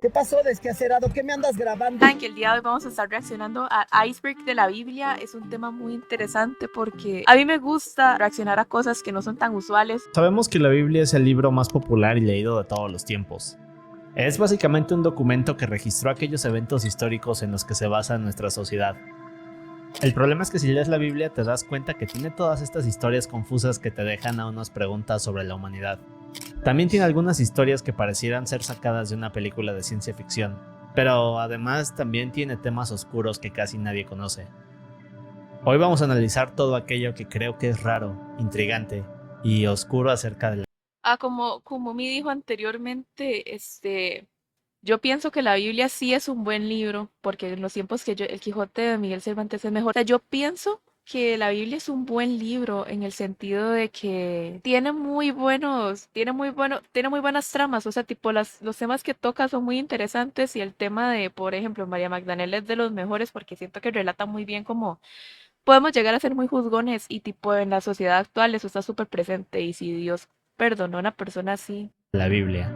¿Qué pasó, desquacerado? ¿Qué me andas grabando? Saben que el día de hoy vamos a estar reaccionando a Iceberg de la Biblia. Es un tema muy interesante porque a mí me gusta reaccionar a cosas que no son tan usuales. Sabemos que la Biblia es el libro más popular y leído de todos los tiempos. Es básicamente un documento que registró aquellos eventos históricos en los que se basa nuestra sociedad. El problema es que si lees la Biblia te das cuenta que tiene todas estas historias confusas que te dejan a unas preguntas sobre la humanidad. También tiene algunas historias que parecieran ser sacadas de una película de ciencia ficción, pero además también tiene temas oscuros que casi nadie conoce. Hoy vamos a analizar todo aquello que creo que es raro, intrigante y oscuro acerca de la... Como me dijo anteriormente, yo pienso que la Biblia sí es un buen libro, porque en los tiempos que El Quijote de Miguel Cervantes es mejor. O sea, yo pienso que la Biblia es un buen libro en el sentido de que tiene muy buenas tramas, o sea, tipo los temas que toca son muy interesantes y el tema de, por ejemplo, María Magdalena es de los mejores porque siento que relata muy bien cómo podemos llegar a ser muy juzgones y tipo en la sociedad actual eso está súper presente y si Dios perdonó a una persona así. Biblia.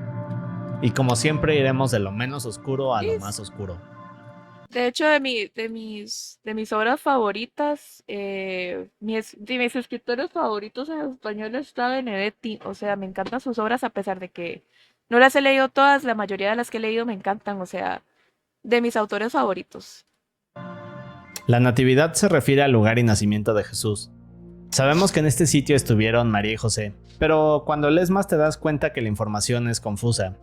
Y como siempre iremos de lo menos oscuro a lo Es- más oscuro. De hecho, de mis obras favoritas, de mis escritores favoritos en español está Benedetti. O sea, me encantan sus obras a pesar de que no las he leído todas, la mayoría de las que he leído me encantan. O sea, de mis autores favoritos. La natividad se refiere al lugar y nacimiento de Jesús. Sabemos que en este sitio estuvieron María y José, pero cuando lees más te das cuenta que la información es confusa.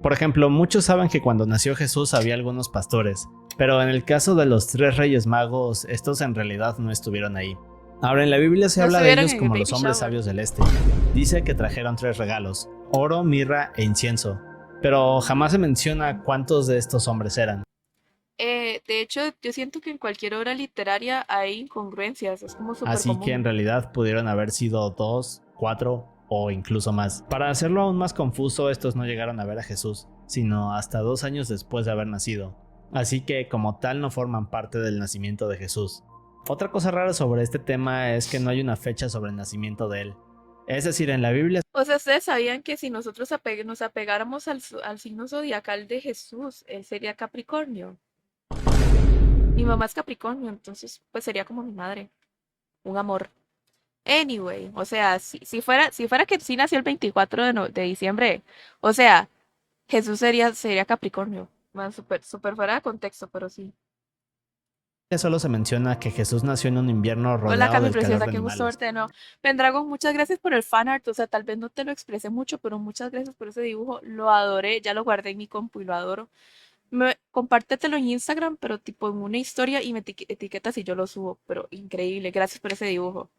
Por ejemplo, muchos saben que cuando nació Jesús había algunos pastores, pero en el caso de los 3 reyes magos, estos en realidad no estuvieron ahí. Ahora en la Biblia se No habla de estuvieron ellos en el como baby los hombres shower. sabios del este. Dice que trajeron 3 regalos, oro, mirra e incienso, pero jamás se menciona cuántos de estos hombres eran. De hecho, yo siento que en cualquier obra literaria hay incongruencias, es como súper Así que en común. realidad pudieron haber sido 2, 4 o incluso más. Para hacerlo aún más confuso, estos no llegaron a ver a Jesús, sino hasta 2 años después de haber nacido. Así que como tal no forman parte del nacimiento de Jesús. Otra cosa rara sobre este tema es que no hay una fecha sobre el nacimiento de él. Es decir, en la Biblia O sea, ustedes sabían que si nosotros nos apegáramos al signo zodiacal de Jesús, él sería Capricornio. Mi mamá es Capricornio, entonces pues sería como mi madre, un amor. Anyway, o sea, si fuera que sí nació el 24 de diciembre, o sea, Jesús sería Capricornio. Man, súper fuera de contexto, pero sí. solo se menciona que Jesús nació en un invierno Hola, rodeado Cami del calor Preciosa, de qué gusto animales. verte de nuevo. Pendragon, muchas gracias por el fan art. O sea, tal vez no te lo expresé mucho, pero muchas gracias por ese dibujo. Lo adoré, ya lo guardé en mi compu y lo adoro. Compártetelo en Instagram, pero tipo en una historia y me etiquetas y yo lo subo. Pero increíble, gracias por ese dibujo.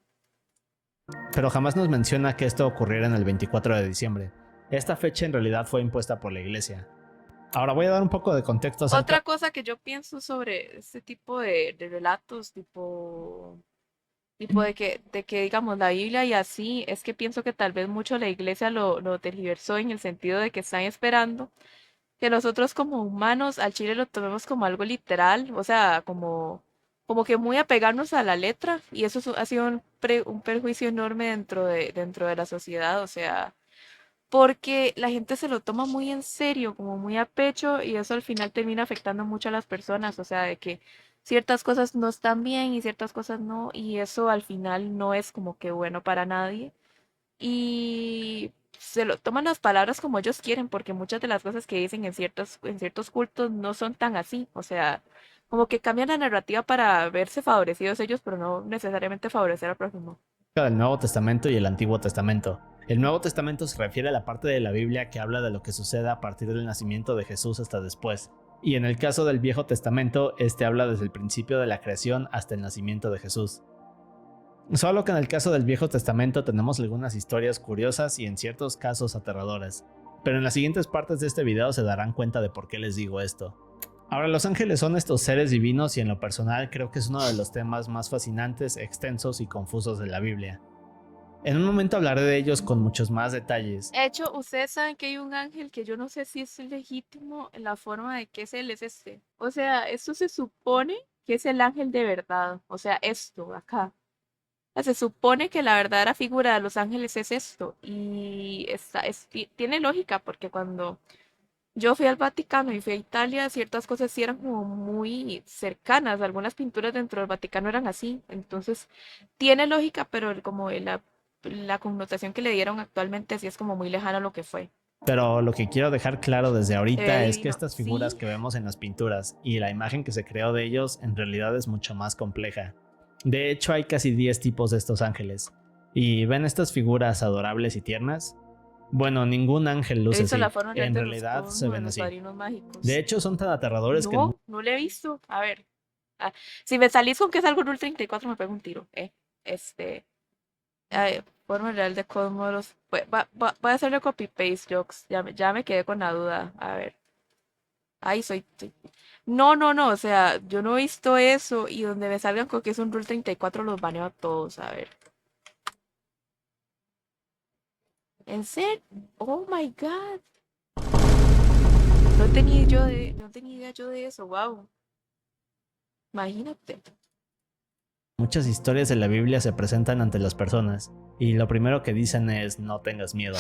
Pero jamás nos menciona que esto ocurriera en el 24 de diciembre. Esta fecha en realidad fue impuesta por la iglesia. Ahora voy a dar un poco de contexto acerca Otra cosa que yo pienso sobre este tipo de relatos, tipo de que digamos la Biblia y así, es que pienso que tal vez mucho la iglesia lo tergiversó en el sentido de que están esperando que nosotros como humanos al chile lo tomemos como algo literal, o sea, como que muy apegarnos a la letra, y eso ha sido un perjuicio enorme dentro de la sociedad, o sea, porque la gente se lo toma muy en serio, como muy a pecho, y eso al final termina afectando mucho a las personas, o sea, de que ciertas cosas no están bien y ciertas cosas no, y eso al final no es como que bueno para nadie y se lo toman las palabras como ellos quieren, porque muchas de las cosas que dicen en ciertos cultos no son tan así, o sea, como que cambian la narrativa para verse favorecidos ellos, pero no necesariamente favorecer al prójimo. del Nuevo Testamento y el Antiguo Testamento. El Nuevo Testamento se refiere a la parte de la Biblia que habla de lo que sucede a partir del nacimiento de Jesús hasta después. Y en el caso del Viejo Testamento, este habla desde el principio de la creación hasta el nacimiento de Jesús. Solo que en el caso del Viejo Testamento tenemos algunas historias curiosas y en ciertos casos aterradoras. Pero en las siguientes partes de este video se darán cuenta de por qué les digo esto. Ahora, los ángeles son estos seres divinos y en lo personal creo que es uno de los temas más fascinantes, extensos y confusos de la Biblia. En un momento hablaré de ellos con muchos más detalles. De hecho, ustedes saben que hay un ángel que yo no sé si es legítimo en la forma de que es él es este. O sea, esto se supone que es el ángel de verdad. O sea, esto acá. Se supone que la verdadera figura de los ángeles es esto. Y tiene lógica porque Yo fui al Vaticano y fui a Italia, ciertas cosas sí eran como muy cercanas, algunas pinturas dentro del Vaticano eran así, entonces tiene lógica, pero la connotación que le dieron actualmente sí es como muy lejana a lo que fue. Pero lo que quiero dejar claro desde Se ve ahorita es que divino, estas figuras sí. que vemos en las pinturas y la imagen que se creó de ellos en realidad es mucho más compleja. De hecho, hay casi 10 tipos de estos ángeles. ¿Y ven estas figuras adorables y tiernas? Bueno, ningún ángel He luce visto la así. forma real En de los realidad se cosmos, de ven los así. padrinos De mágicos. hecho, son tan aterradores que No, no lo he visto. A ver, ah, si me salís con que es algo Rule 34 me pego un tiro, Este, forma real de cosmos. Voy a hacerle copy-paste, jokes. Ya me quedé con la duda. A ver. Ay, No, no, no. O sea, yo no he visto eso. Y donde me salgan con que es un Rule 34 los baneo a todos. A ver. ¿En serio? Oh my God. No tenía idea yo de eso. Wow. Imagínate. muchas historias de la Biblia se presentan ante las personas, y lo primero que dicen es no tengas miedo.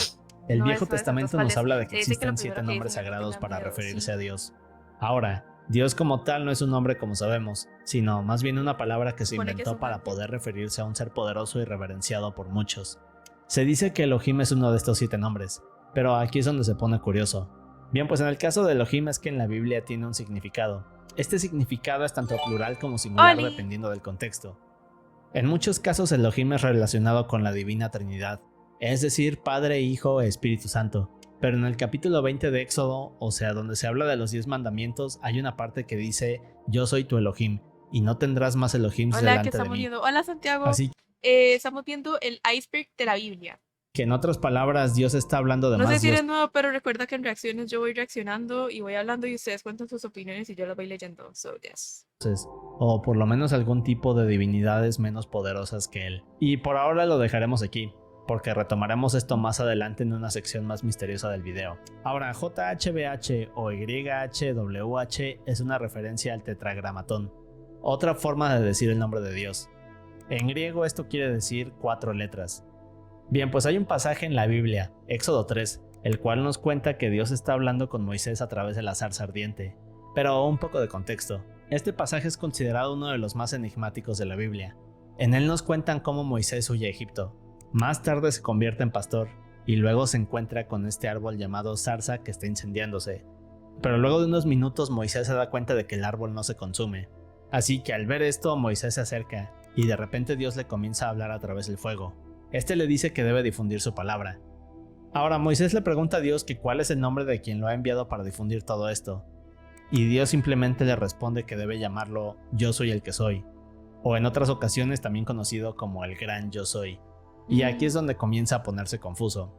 El No Viejo eso, entonces, Testamento ¿cuál nos es? habla de que Se dice que lo existen 7 primero que nombres dicen es no sagrados tengan para miedo, referirse sí. a Dios. Ahora, Dios como tal no es un nombre como sabemos, sino más bien una palabra que se Supone que es inventó un para ángel. poder referirse a un ser poderoso y reverenciado por muchos. Se dice que Elohim es uno de estos 7 nombres, pero aquí es donde se pone curioso. Bien, pues en el caso de Elohim es que en la Biblia tiene un significado. Este significado es tanto plural como singular ¡Oli! dependiendo del contexto. En muchos casos Elohim es relacionado con la Divina Trinidad, es decir, Padre, Hijo e Espíritu Santo. Pero en el capítulo 20 de Éxodo, o sea, donde se habla de los 10 mandamientos, hay una parte que dice, yo soy tu Elohim, y no tendrás más Elohims Hola, ¿qué delante de estamos mí. viendo? Hola, Santiago. Así Estamos viendo el iceberg de la Biblia. que en otras palabras, Dios está hablando de No sé más si eres dioses, nuevo, pero recuerda que en reacciones yo voy reaccionando y voy hablando y ustedes cuentan sus opiniones y yo las voy leyendo. So, yes. o por lo menos algún tipo de divinidades menos poderosas que él. Y por ahora lo dejaremos aquí, porque retomaremos esto más adelante en una sección más misteriosa del video. Ahora, JHBH o YHWH es una referencia al tetragramatón, otra forma de decir el nombre de Dios. En griego esto quiere decir 4 letras. Bien, pues hay un pasaje en la Biblia, Éxodo 3, el cual nos cuenta que Dios está hablando con Moisés a través de la zarza ardiente. Pero un poco de contexto. Este pasaje es considerado uno de los más enigmáticos de la Biblia. En él nos cuentan cómo Moisés huye a Egipto. Más tarde se convierte en pastor y luego se encuentra con este árbol llamado zarza que está incendiándose. Pero luego de unos minutos Moisés se da cuenta de que el árbol no se consume. Así que al ver esto Moisés se acerca y de repente Dios le comienza a hablar a través del fuego. Este le dice que debe difundir su palabra. Ahora Moisés le pregunta a Dios que cuál es el nombre de quien lo ha enviado para difundir todo esto. Y Dios simplemente le responde que debe llamarlo Yo soy el que soy, o en otras ocasiones también conocido como el Gran Yo Soy. Y aquí es donde comienza a ponerse confuso.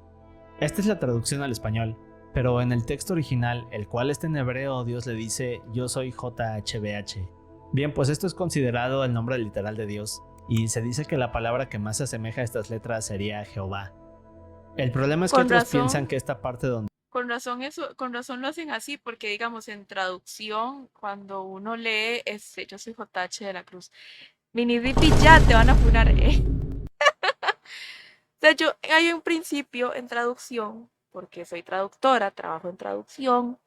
Esta es la traducción al español, pero en el texto original, el cual está en hebreo, Dios le dice Yo soy JHBH. Bien, pues esto es considerado el nombre literal de Dios, y se dice que la palabra que más se asemeja a estas letras sería Jehová. El problema es que Con otros piensan razón, que esta parte donde con razón lo hacen así, porque digamos en traducción, cuando uno lee, yo soy JH de la Cruz. Mini Dipi ya te van a funar, O sea, hay un principio en traducción, porque soy traductora, trabajo en traducción,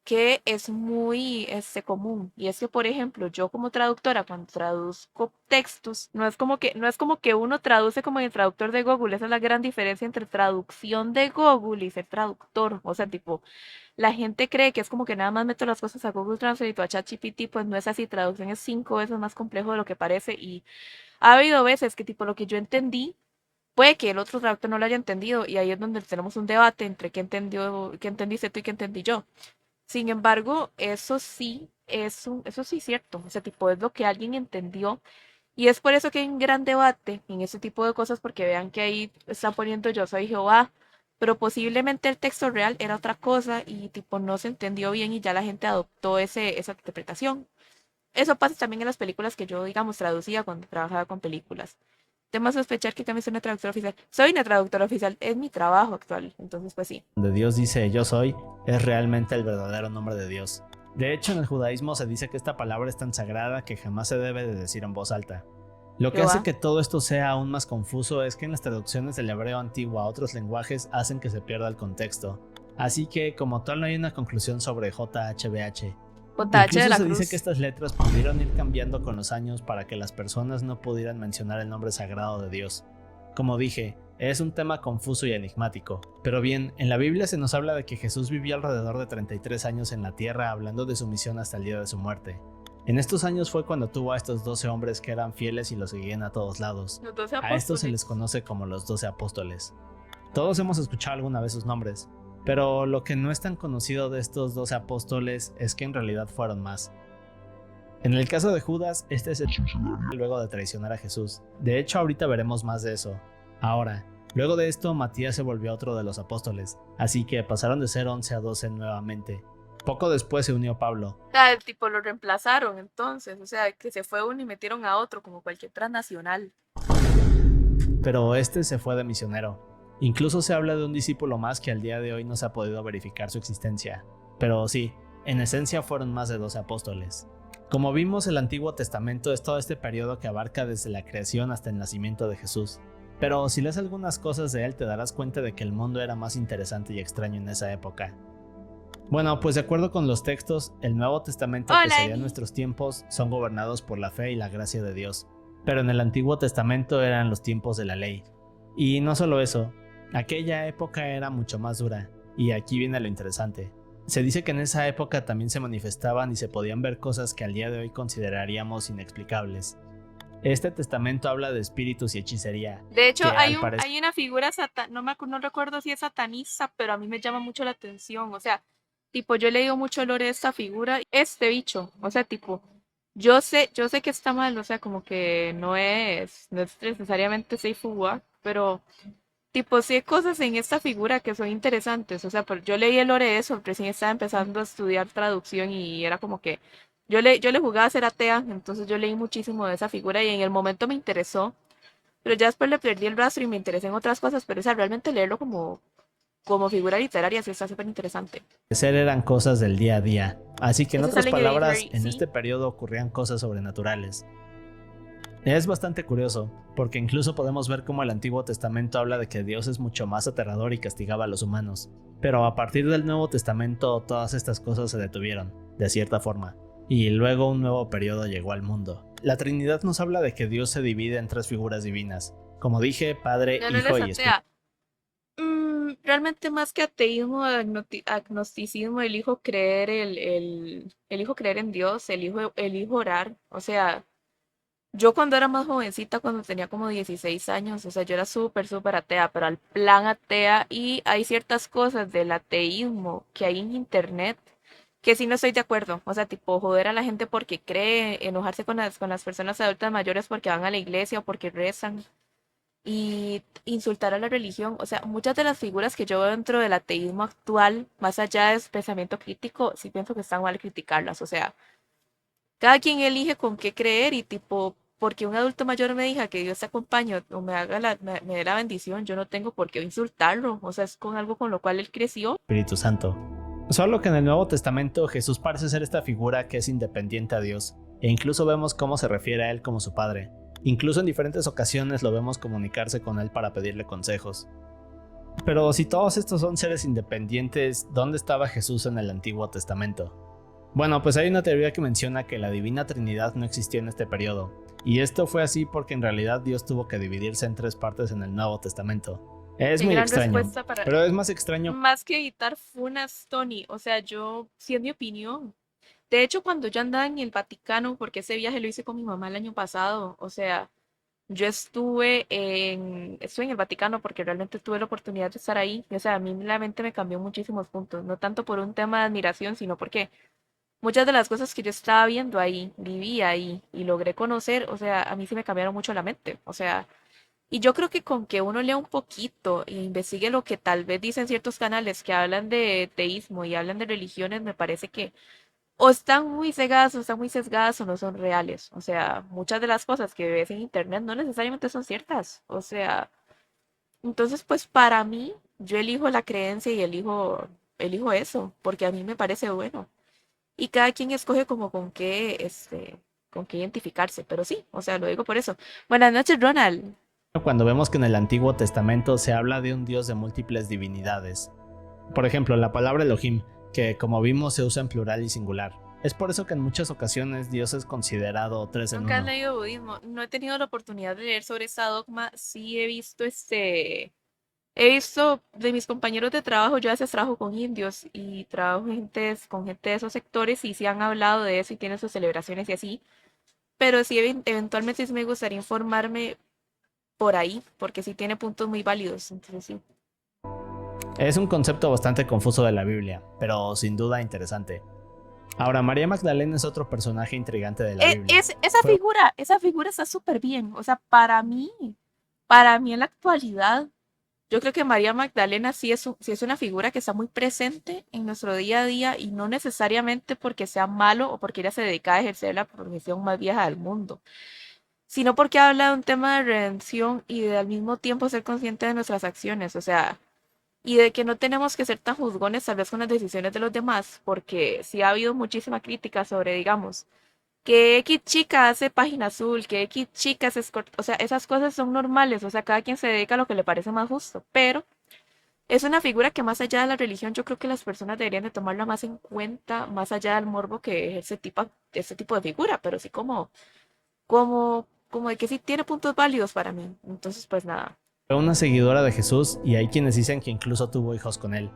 que es muy común. Y es que, por ejemplo, yo como traductora, cuando traduzco textos, no es como que uno traduce como en el traductor de Google. Esa es la gran diferencia entre traducción de Google y ser traductor. O sea, tipo, la gente cree que es como que nada más meto las cosas a Google Translate o a ChatGPT, pues no es así. Traducción es 5 veces más complejo de lo que parece. Y ha habido veces que, tipo, lo que yo entendí puede que el otro traductor no lo haya entendido y ahí es donde tenemos un debate entre qué entendiste tú y qué entendí yo. Sin embargo, eso sí es cierto, o sea, tipo es lo que alguien entendió y es por eso que hay un gran debate en ese tipo de cosas porque vean que ahí están poniendo yo soy Jehová, pero posiblemente el texto real era otra cosa y tipo no se entendió bien y ya la gente adoptó esa interpretación. Eso pasa también en las películas que yo, digamos, traducía cuando trabajaba con películas. Temo sospechar que también soy una traductora oficial. Soy una traductora oficial, es mi trabajo actual. Entonces, pues sí. Dios dice Yo soy, es realmente el verdadero nombre de Dios. De hecho, en el judaísmo se dice que esta palabra es tan sagrada que jamás se debe de decir en voz alta. Lo que hace Jehová. que todo esto sea aún más confuso es que en las traducciones del hebreo antiguo a otros lenguajes hacen que se pierda el contexto. Así que como tal no hay una conclusión sobre JHBH. JH de Incluso la se dice Cruz. que estas letras pudieron ir cambiando con los años para que las personas no pudieran mencionar el nombre sagrado de Dios. Como dije, es un tema confuso y enigmático. Pero bien, en la Biblia se nos habla de que Jesús vivió alrededor de 33 años en la tierra, hablando de su misión hasta el día de su muerte. En estos años fue cuando tuvo a estos 12 hombres que eran fieles y lo seguían a todos lados. Los 12 A estos se les apóstoles. conoce como los 12 apóstoles. Todos hemos escuchado alguna vez sus nombres, pero lo que no es tan conocido de estos 12 apóstoles es que en realidad fueron más. En el caso de Judas, este se suicidaría luego de traicionar a Jesús. De hecho, ahorita veremos más de eso. Ahora, luego de esto, Matías se volvió otro de los apóstoles, así que pasaron de ser 11 a 12 nuevamente. Poco después se unió Pablo. O sea, tipo lo reemplazaron entonces, o sea, que se fue uno y metieron a otro, como cualquier transnacional. Pero este se fue de misionero. Incluso se habla de un discípulo más que al día de hoy no se ha podido verificar su existencia. Pero sí, en esencia fueron más de 12 apóstoles. Como vimos, el Antiguo Testamento es todo este periodo que abarca desde la creación hasta el nacimiento de Jesús. Pero si lees algunas cosas de él te darás cuenta de que el mundo era más interesante y extraño en esa época. Bueno, pues de acuerdo con los textos, el Nuevo Testamento, que Hola, serían Emi. nuestros tiempos, son gobernados por la fe y la gracia de Dios. Pero en el Antiguo Testamento eran los tiempos de la ley. Y no solo eso, aquella época era mucho más dura, y aquí viene lo interesante. Se dice que en esa época también se manifestaban y se podían ver cosas que al día de hoy consideraríamos inexplicables. Este testamento habla de espíritus y hechicería. De hecho, que hay, al parecer hay una figura, no recuerdo si es satanista, pero a mí me llama mucho la atención. O sea, tipo, yo he leído mucho el lore de esta figura, este bicho. O sea, tipo, yo sé que está mal, o sea, como que no es necesariamente safe war, pero tipo, sí hay cosas en esta figura que son interesantes. O sea, yo leí el lore de eso, recién estaba empezando a estudiar traducción y era como que yo le jugaba a ser atea, entonces yo leí muchísimo de esa figura y en el momento me interesó, pero ya después le perdí el rastro y me interesé en otras cosas, pero o sea, realmente leerlo como figura literaria sí está súper interesante. eran cosas del día a día. Así que en Ese otras sale en palabras, Hereditary, en sí. este periodo ocurrían cosas sobrenaturales. Es bastante curioso, porque incluso podemos ver cómo el Antiguo Testamento habla de que Dios es mucho más aterrador y castigaba a los humanos. Pero a partir del Nuevo Testamento todas estas cosas se detuvieron, de cierta forma, y luego un nuevo periodo llegó al mundo. La Trinidad nos habla de que Dios se divide en tres figuras divinas, como dije, Padre, No, no Hijo eres y Espíritu. atea. Realmente más que ateísmo, agnosticismo, elijo creer elijo creer en Dios, elijo orar. O sea, yo cuando era más jovencita, cuando tenía como 16 años, o sea, yo era súper atea, pero al plan atea y hay ciertas cosas del ateísmo que hay en internet que sí no estoy de acuerdo. O sea, tipo joder a la gente porque cree, enojarse con las personas adultas mayores porque van a la iglesia o porque rezan y insultar a la religión. O sea, muchas de las figuras que yo veo dentro del ateísmo actual, más allá de su pensamiento crítico, sí pienso que están mal criticarlas. O sea, cada quien elige con qué creer y tipo, porque un adulto mayor me diga que Dios te acompañe o me haga me dé la bendición, yo no tengo por qué insultarlo. O sea, es con algo con lo cual él creció. Santo. Solo que en el Nuevo Testamento Jesús parece ser esta figura que es independiente a Dios, e incluso vemos cómo se refiere a él como su Padre. Incluso en diferentes ocasiones lo vemos comunicarse con él para pedirle consejos. Pero si todos estos son seres independientes, ¿dónde estaba Jesús en el Antiguo Testamento? Bueno, pues hay una teoría que menciona que la Divina Trinidad no existió en este periodo, y esto fue así porque en realidad Dios tuvo que dividirse en tres partes en el Nuevo Testamento. Es Qué muy gran extraño, respuesta para... pero es más extraño. Más que evitar funas, Tony. O sea, yo, sí es mi opinión. De hecho, cuando yo andaba en el Vaticano, porque ese viaje lo hice con mi mamá el año pasado, o sea, yo estuve en el Vaticano porque realmente tuve la oportunidad de estar ahí. Y, o sea, a mí la mente me cambió en muchísimos puntos, no tanto por un tema de admiración, sino porque muchas de las cosas que yo estaba viendo ahí, vivía ahí y logré conocer, o sea, a mí sí me cambiaron mucho la mente. O sea, y yo creo que con que uno lea un poquito e investigue lo que tal vez dicen ciertos canales que hablan de teísmo y hablan de religiones, me parece que o están muy cegadas o están muy sesgadas o no son reales. O sea, muchas de las cosas que ves en internet no necesariamente son ciertas. O sea, entonces pues para mí yo elijo la creencia y elijo eso, porque a mí me parece bueno. Y cada quien escoge como con qué identificarse, pero sí, o sea, lo digo por eso. Buenas noches, Ronald. Cuando vemos que en el Antiguo Testamento se habla de un Dios de múltiples divinidades. Por ejemplo, la palabra Elohim, que como vimos se usa en plural y singular. Es por eso que en muchas ocasiones Dios es considerado tres en Nunca he uno. leído budismo. No he tenido la oportunidad de leer sobre esta dogma. Sí he visto he visto de mis compañeros de trabajo, yo a veces trabajo con indios y trabajo con gente de esos sectores y sí han hablado de eso y tienen sus celebraciones y así. Pero sí, eventualmente sí me gustaría informarme por ahí, porque sí tiene puntos muy válidos. Entonces sí. Es un concepto bastante confuso de la Biblia, pero sin duda interesante. Ahora, María Magdalena es otro personaje intrigante de la Biblia. Fue Esa figura está súper bien. O sea, para mí en la actualidad, yo creo que María Magdalena sí es una figura que está muy presente en nuestro día a día y no necesariamente porque sea malo o porque ella se dedica a ejercer la profesión más vieja del mundo, sino porque habla de un tema de redención y de al mismo tiempo ser consciente de nuestras acciones, o sea, y de que no tenemos que ser tan juzgones tal vez con las decisiones de los demás, porque sí ha habido muchísima crítica sobre, digamos, que X chica hace página azul, que X chica hace o sea, esas cosas son normales, o sea, cada quien se dedica a lo que le parece más justo, pero es una figura que más allá de la religión, yo creo que las personas deberían de tomarla más en cuenta, más allá del morbo que es ese tipo de figura, pero sí como de que sí tiene puntos válidos para mí. Entonces, pues nada. una seguidora de Jesús y hay quienes dicen que incluso tuvo hijos con él.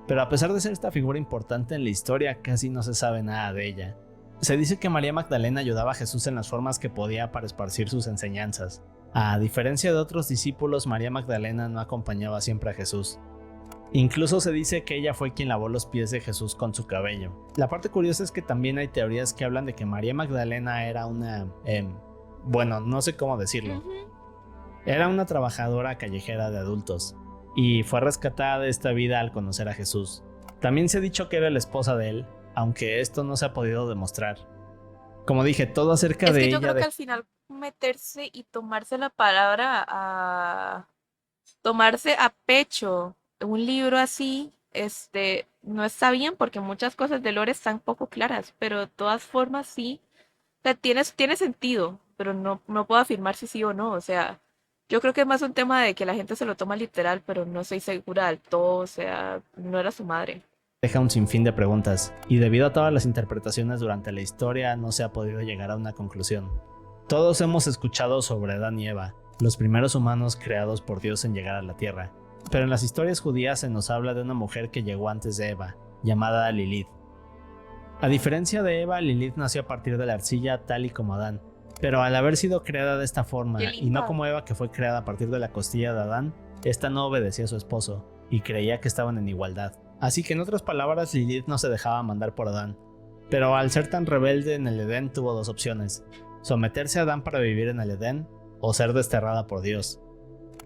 Pero a pesar de ser esta figura importante en la historia, casi no se sabe nada de ella. Se dice que María Magdalena ayudaba a Jesús en las formas que podía para esparcir sus enseñanzas. A diferencia de otros discípulos, María Magdalena no acompañaba siempre a Jesús. Incluso se dice que ella fue quien lavó los pies de Jesús con su cabello. La parte curiosa es que también hay teorías que hablan de que María Magdalena era una... bueno, no sé cómo decirlo. Ujú. Era una trabajadora callejera de adultos y fue rescatada de esta vida al conocer a Jesús. También se ha dicho que era la esposa de él, aunque esto no se ha podido demostrar. Como dije, todo acerca Es de que yo ella creo que de... al final meterse y tomarse la palabra a tomarse a pecho un libro así, no está bien porque muchas cosas de lore están poco claras, pero de todas formas sí, o sea, tiene sentido, pero no puedo afirmar si sí o no, o sea, yo creo que es más un tema de que la gente se lo toma literal, pero no estoy segura del todo, o sea, no era su madre. deja un sinfín de preguntas, y debido a todas las interpretaciones durante la historia no se ha podido llegar a una conclusión. Todos hemos escuchado sobre Adán y Eva, los primeros humanos creados por Dios en llegar a la Tierra, pero en las historias judías se nos habla de una mujer que llegó antes de Eva, llamada Lilith. A diferencia de Eva, Lilith nació a partir de la arcilla tal y como Adán, pero al haber sido creada de esta forma Qué y no linda. como Eva que fue creada a partir de la costilla de Adán, esta no obedecía a su esposo y creía que estaban en igualdad. Así que en otras palabras, Lilith no se dejaba mandar por Adán, pero al ser tan rebelde en el Edén tuvo dos opciones: someterse a Adán para vivir en el Edén o ser desterrada por Dios.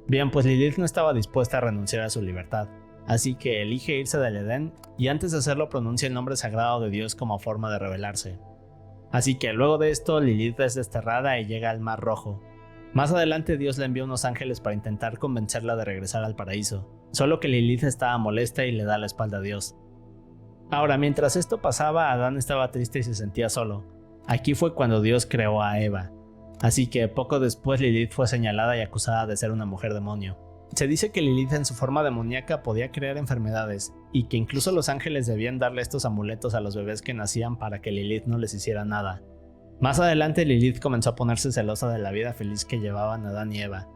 Bien, pues Lilith no estaba dispuesta a renunciar a su libertad, así que elige irse del Edén y antes de hacerlo pronuncia el nombre sagrado de Dios como forma de rebelarse. Así que luego de esto Lilith es desterrada y llega al Mar Rojo. Más adelante Dios le envía unos ángeles para intentar convencerla de regresar al paraíso, solo que Lilith estaba molesta y le da la espalda a Dios. Ahora, mientras esto pasaba, Adán estaba triste y se sentía solo. Aquí fue cuando Dios creó a Eva. Así que poco después Lilith fue señalada y acusada de ser una mujer demonio. Se dice que Lilith en su forma demoníaca podía crear enfermedades, y que incluso los ángeles debían darle estos amuletos a los bebés que nacían para que Lilith no les hiciera nada. Más adelante Lilith comenzó a ponerse celosa de la vida feliz que llevaban Adán y Eva,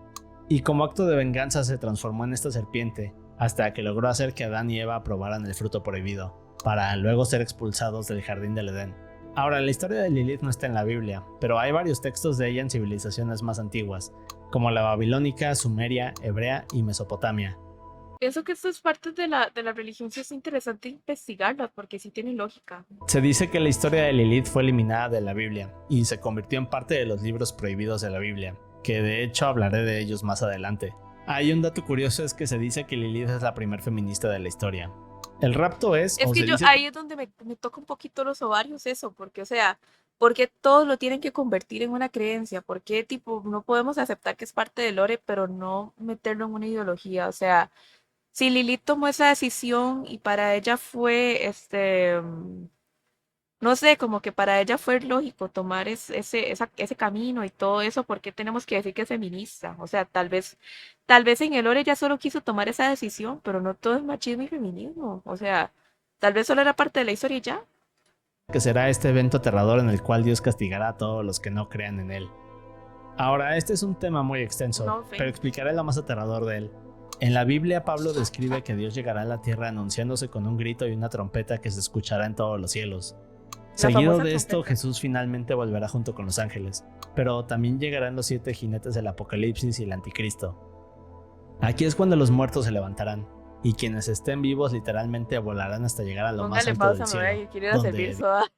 y como acto de venganza se transformó en esta serpiente, hasta que logró hacer que Adán y Eva probaran el fruto prohibido, para luego ser expulsados del jardín del Edén. Ahora, la historia de Lilith no está en la Biblia, pero hay varios textos de ella en civilizaciones más antiguas, como la babilónica, sumeria, hebrea y Mesopotamia. Pienso que esto es parte de la religión, sí es interesante investigarla porque sí tiene lógica. Se dice que la historia de Lilith fue eliminada de la Biblia y se convirtió en parte de los libros prohibidos de la Biblia, que de hecho hablaré de ellos más adelante. Hay un dato curioso, es que se dice que Lilith es la primer feminista de la historia. El rapto es, Es o que se yo dice... ahí es donde me toca un poquito los ovarios eso, porque o sea, porque todos lo tienen que convertir en una creencia, porque tipo no podemos aceptar que es parte del lore, pero no meterlo en una ideología, o sea, si Lilith tomó esa decisión y para ella fue no sé, como que para ella fue lógico tomar ese camino y todo eso, ¿por qué tenemos que decir que es feminista? O sea, tal vez en el lore ella solo quiso tomar esa decisión, pero no todo es machismo y feminismo. O sea, tal vez solo era parte de la historia y ya. Que será este evento aterrador en el cual Dios castigará a todos los que no crean en él. Ahora, este es un tema muy extenso, No pero explicaré lo más aterrador de él. En la Biblia, Pablo describe que Dios llegará a la tierra anunciándose con un grito y una trompeta que se escuchará en todos los cielos. La Seguido famosa de esto, trompeta. Jesús finalmente volverá junto con los ángeles, pero también llegarán los 7 jinetes del Apocalipsis y el Anticristo. Aquí es cuando los muertos se levantarán, y quienes estén vivos literalmente volarán hasta llegar a lo más Póngale alto pausa, del me voy a cielo, quiero ir a servir donde soda.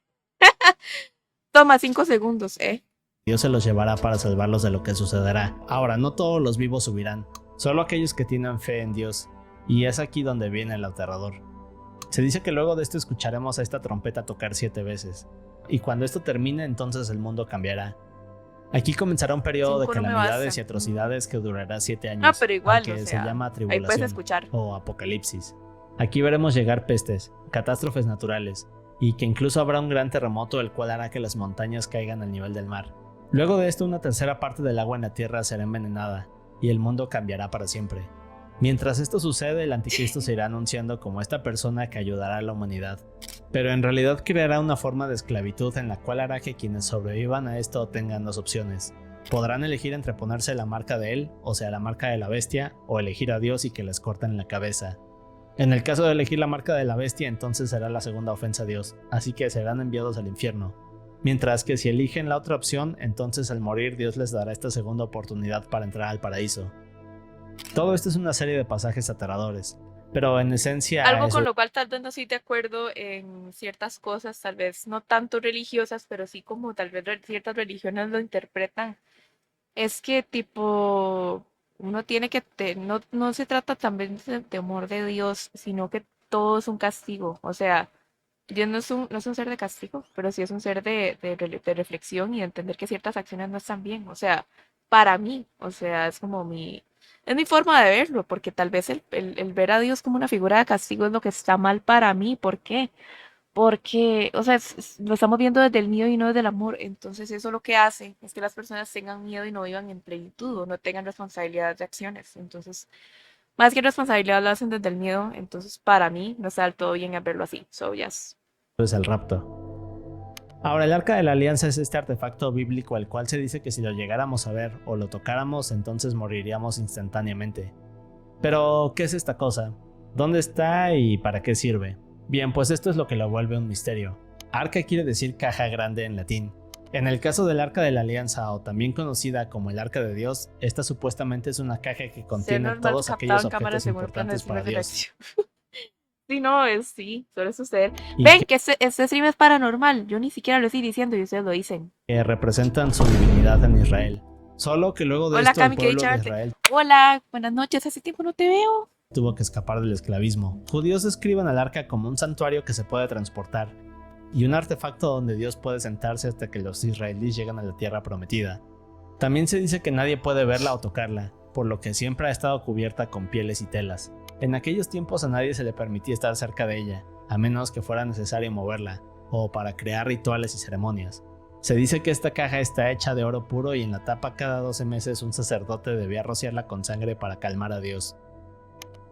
Toma 5 segundos, Dios se los llevará para salvarlos de lo que sucederá. Ahora, no todos los vivos subirán, solo aquellos que tienen fe en Dios, y es aquí donde viene el aterrador. Se dice que luego de esto escucharemos a esta trompeta tocar 7 veces, y cuando esto termine entonces el mundo cambiará. Aquí comenzará un periodo de 5 no me calamidades basta. y atrocidades que durará 7 No, años, pero igual, aunque o se sea, llama ahí puedes tribulación escuchar. o apocalipsis. Aquí veremos llegar pestes, catástrofes naturales, y que incluso habrá un gran terremoto el cual hará que las montañas caigan al nivel del mar. Luego de esto, una tercera parte del agua en la tierra será envenenada, y el mundo cambiará para siempre. Mientras esto sucede, el anticristo se irá anunciando como esta persona que ayudará a la humanidad, pero en realidad creará una forma de esclavitud en la cual hará que quienes sobrevivan a esto tengan 2 opciones. Podrán elegir entre ponerse la marca de él, o sea la marca de la bestia, o elegir a Dios y que les corten la cabeza. En el caso de elegir la marca de la bestia, entonces será la segunda ofensa a Dios, así que serán enviados al infierno. Mientras que si eligen la otra opción, entonces al morir Dios les dará esta segunda oportunidad para entrar al paraíso. Todo esto es una serie de pasajes aterradores, pero en esencia Algo eso con lo cual tal vez no estoy de acuerdo en ciertas cosas, tal vez no tanto religiosas, pero sí como tal vez ciertas religiones lo interpretan. Es que tipo, uno tiene que, no, no se trata también de temor de Dios, sino que todo es un castigo. O sea, Dios no es un ser de castigo, pero sí es un ser de reflexión y de entender que ciertas acciones no están bien. O sea, para mí, o sea, es mi forma de verlo, porque tal vez el ver a Dios como una figura de castigo es lo que está mal para mí. ¿Por qué? Porque, o sea, lo estamos viendo desde el miedo y no desde el amor. Entonces, eso lo que hace es que las personas tengan miedo y no vivan en plenitud o no tengan responsabilidad de acciones. Entonces, más que responsabilidad lo hacen desde el miedo. Entonces, para mí, no está del todo bien el verlo así. So, yes. es el rapto. Ahora, el Arca de la Alianza es este artefacto bíblico al cual se dice que si lo llegáramos a ver o lo tocáramos, entonces moriríamos instantáneamente. Pero, ¿qué es esta cosa? ¿Dónde está y para qué sirve? Bien, pues esto es lo que lo vuelve un misterio. Arca quiere decir caja grande en latín. En el caso del Arca de la Alianza, o también conocida como el Arca de Dios, esta supuestamente es una caja que Ser contiene normal todos captado aquellos en cámara objetos según importantes planes para de Dios, dirección. Sí, no, sí, suele suceder. y Ven, que este stream es paranormal. Yo ni siquiera lo estoy diciendo y ustedes lo dicen. que representan su divinidad en Israel. Solo que luego de Hola, esto el Cami, qué pueblo dicha de verte. Israel Hola, buenas noches. Hace tiempo no te veo. tuvo que escapar del esclavismo. Judíos describen al arca como un santuario que se puede transportar y un artefacto donde Dios puede sentarse hasta que los israelíes llegan a la tierra prometida. También se dice que nadie puede verla o tocarla, por lo que siempre ha estado cubierta con pieles y telas. En aquellos tiempos a nadie se le permitía estar cerca de ella, a menos que fuera necesario moverla, o para crear rituales y ceremonias. Se dice que esta caja está hecha de oro puro y en la tapa cada 12 meses un sacerdote debía rociarla con sangre para calmar a Dios.